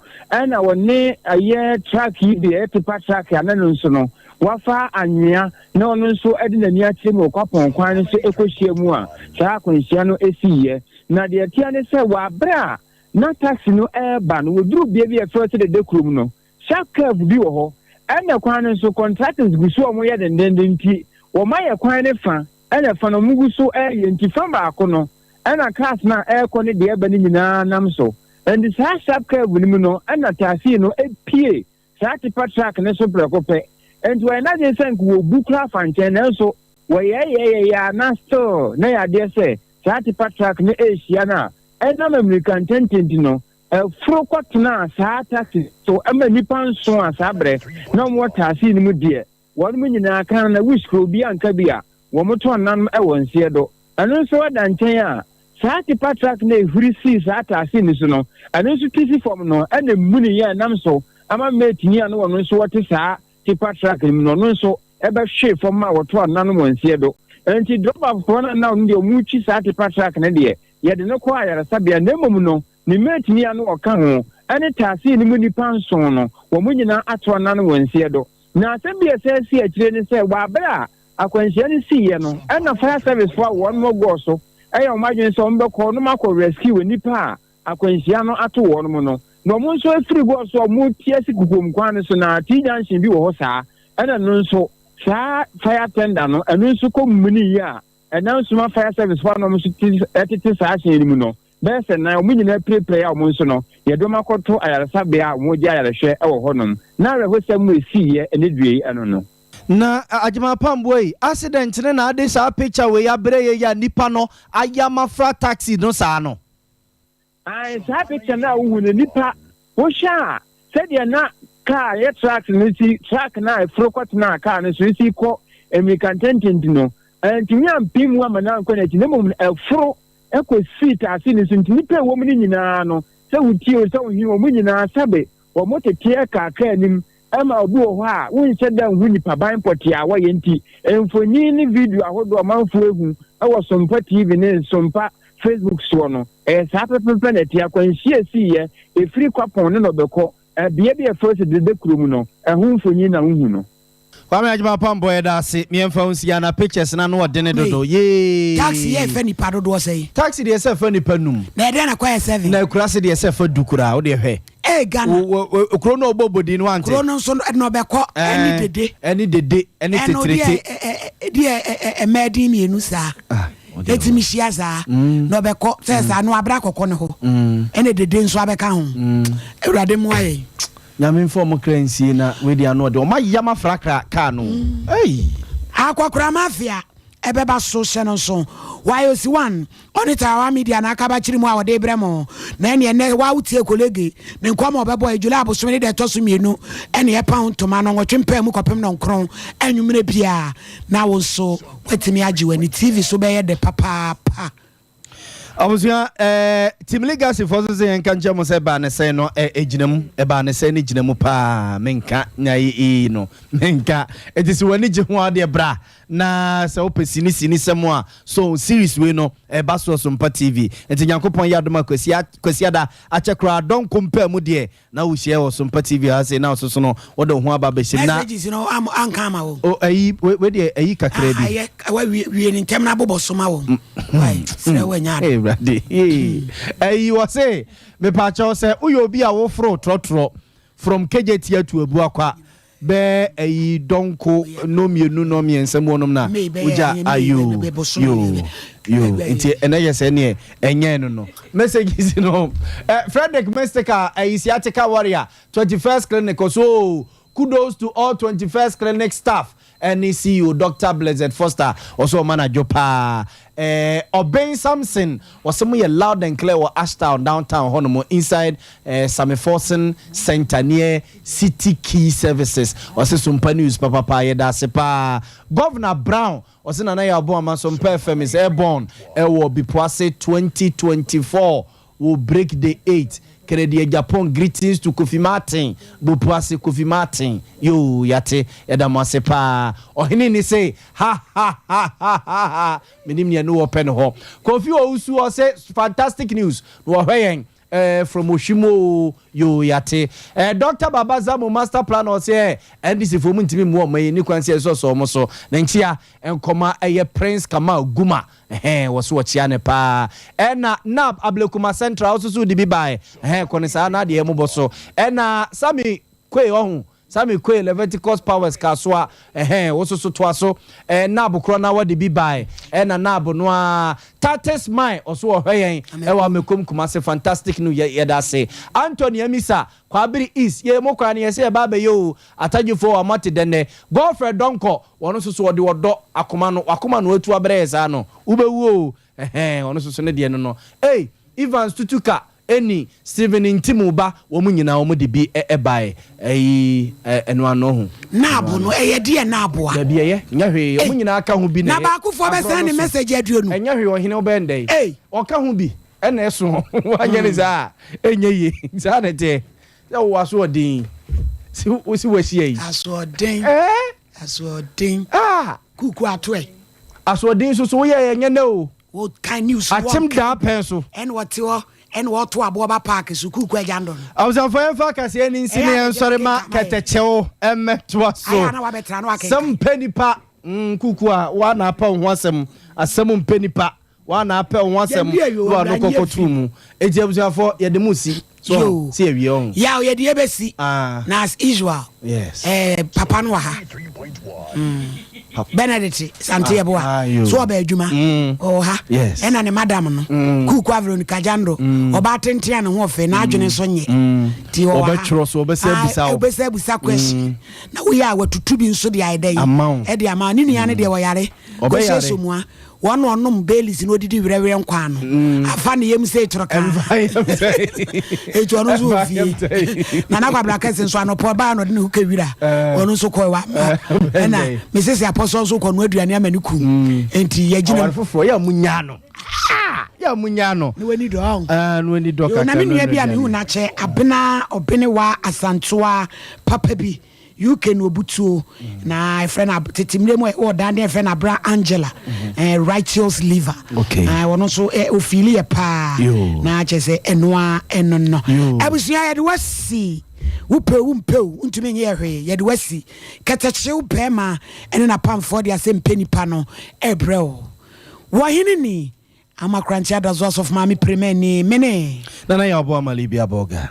na woni aye track yi de tipa track ya na nso no wafa anya na ono nso edi na ni akyem okwa kwan so ekohie mu a saa akwanhia no esiye na de atia ne se wa bra na taxi no eba no woduru bia bi first de dekrum no shaka bi wo ho ena kwan nso contractors gusu omo ye dendenden nti wo maye kwan ne fa ena fa no mugusu ye nti fa ba ko no ena class na ko ne de eba ni nyina nam so and saa shaka bu ni mu no ena taxi no epie saa tipa track ne so prekope and when I just think we bukla fanchen so we ya na store na ya de say that track ne Asia na and American tentent no fro kwat na sa taxi so ama nipa nso asabre na mo taxi ni mu de won mu nyina kan na wish ko bi anka bia wo mo to nan e won sie do anu so da nchen a sa track na ehuri si sa taxi ni so no anu so tisi form no e na mu ni ya nam so ama metini anu won so wote sa tipa track no nso ebe hwe from ma woto ananu monsie do enti drop off one na ndi omuchi sa tipa track ne de ye de ne ko ayara sabia na mom no ni metini anu oka ho ene taxi ni mu nipa nso no wo munyina ato ananu monsie do na asebia se si akire ni se wa bra akwanhia ni si ye no ena fire service for one more go so eya omadwen so mbekọ no makọ rescue nipa akwanhia no ato wo no no no mo nso free go so mo tiesi kukom kwan so na ti junction bi wo ho saa ena no nso saa fire tender no eno nso ko muni ya ena nso ma fire service for no mo so etiti saa hyen mu no be se na mo nyina prepare ya mo nso no ye do makoto ayaresa be a mo ji ayarehwe e wo honom na rehosam no esiye ene due eno no na agima pamboi accident ne na ade saa picture we ya breye ya nipa no ayama fra taxi no saa no I sa picture na wo ne nipa wo sha said ya na car ye track ni si track na frokot na car ni so si ko emi contented no ntimi ampim wa mana nko na tine mum efro eko seat ase ni so ntimi pe wo mu ni nyina no se wuti o se ohi wo mu nyina sabe wo motetie kaka anim ama obi wo ho a wo nche da hu nipa ban poti a wo ye nti emfoni ni video ahodo amanfo ehu e wo Sompa TV ne Sompa Facebook so no sa pepe na ti akwanhie siye efiri kwapon ne no beko bia bia first de kurom no hu mfoni na hu no Kwame ajima pambo eda se miemfa unsi ana pictures na no odene dodo ye taxi ye fa nipa dodo say taxi de se fa nipa num na ede na kwa 7 na kurase de se fa dukura o de hwe Ghana okro no obobodi no ante okro no so no beko eni dede eni tetrete die medi mienu sa etimi shiaza no beko se sa no abra kokko ne ho eni dede nso abeka ho ewrade mo aye nyame inform currency na we dia no de o ma yama frakra ka no akwakura mafia ebeba so seno so YOC 1 onita wa media na akaba chiri mu awode bremo na ene wa utie kolege ne nkwama obebo ejula abosome de toso mienu ene ye pound to ma no twempa mu kopem no nkron anwumre bia na wo so wetimi agiwani TV so be ye de papa Abusia Team Legacy for so say enka nche mo say ba ne say no ejinam ba ne say ne jinamu pa menka nyai no menka etisi wani je ho ade bra na se opesi ni semo a so series we no ba so Sompa TV enti Nyankopon ya doma kwasi ada achekra don compare mu de na wo share Sompa TV ha say na so no wo de ho aba be shi na messages no am ankama wo o we de kakra bi we ni ntem na bobo soma wo why se we nya you say me pacho say uyo bi a wo fro trotro from KJT to Abuakwa be donko no mienu no miensem wonom na uja ayu you enti eneye se ne enye no messages no Frederick Mestika Isiatica Warrior 21st clinic so kudos to all 21st clinic staff and CEO Dr. Blessed Foster also manager pa Oben Samson was some loud and clear Ashtown downtown Honomo inside Sami Forsen Center near City Key Services was some news papa yeda sepa Governor Brown was in anaya Obama some FM is airborne will be passed 2024 will break the 8 Canadian Japan greetings to Kofi Martin Bupuase Kofi Martin yo yate edamasepa ohini ni say ha Menim ne no open ho Kofi Owusu say fantastic news no hwen from Oshimo yo yate Dr. Babazamu master plan or say NDC for mu ntimi mu o mai ni kwan say so mo so na nchia enkoma Prince Kamal Guma wasu wachia ne pa na nab Ablekuma Central also di bi bai konisa na de emu boso na Sami Kwe ohun Sami Kwe Leviticus Powers kaswa woso so to aso nab kro na wadi bi bai na nab no a Tates Mai also ohwen wa mekom kuma se fantastic no yeda se Anthony Amisa Kwabiri is ye mo kwa ne ye se ba be yo atagifo amate denne Godfrey Donko wono so so de wodo akoma no atu abreza no ubewu wono so ne de no Evans Tutuka eni Steven Intimuba wo mu nyina wo mu de bi ebae eno ano ho nabo no de nabo a da bi nya hwe wo mu nyina aka ho bi ne na ba akufo be send the message aduonu nya hwe wo hene wo bendai oka ho bi ena eso wanye ne za enye ye za ne te wo aso odin si wo hie yi aso odin kuku atoe aso odin so wo ye enye ne o what kind news atem da pen so and what you and what to Aboba Park so kuku ejandon I was on fire focus here in senior sorry ma ketechewo to so some penny pa kuku a wa na pa ho asem asem penny pa wa na pa ho asem wa no kokotu mu ejebuafo ye de musi so see ewie on ya ye de ebesi na as usual yes papa no ha Benedict Santiaboa so oba adwuma ha ena ne madam no kuku Veronica Jandro oba tenten ne ho fe na adwene so nye ti oba twro so oba busa question na we ya watutu bi nso de aidai e de ama ni nua ne de wo yare Koseso mua. One on num Baileys no didi were nkwa no. Afa ne yem say troka. Etu ono so fie. Na na kwa black so anopo ba no de ne huka wira. Ono so ko wa. Na Mrs. Apostle so ko no aduane amani ku. Enti ye gina foforo ya munya no. Ya munya no. No ni do on. No ni do kaka. Na me nua bia me hu na che abena obene wa asantoa papa bi. UK no butuo na friend tetimre mo o dan den friend Abra Angela righteous liver wono so ofili e pa na che se enoa enono abusia ye de wasi wumpeu ntumi nye hwe ye de wasi katache wo pema ene na pamfo de asem penipa no ebreo wo hini ni amakranchi adazo of mami premeni mene nana ya obo amali bia boga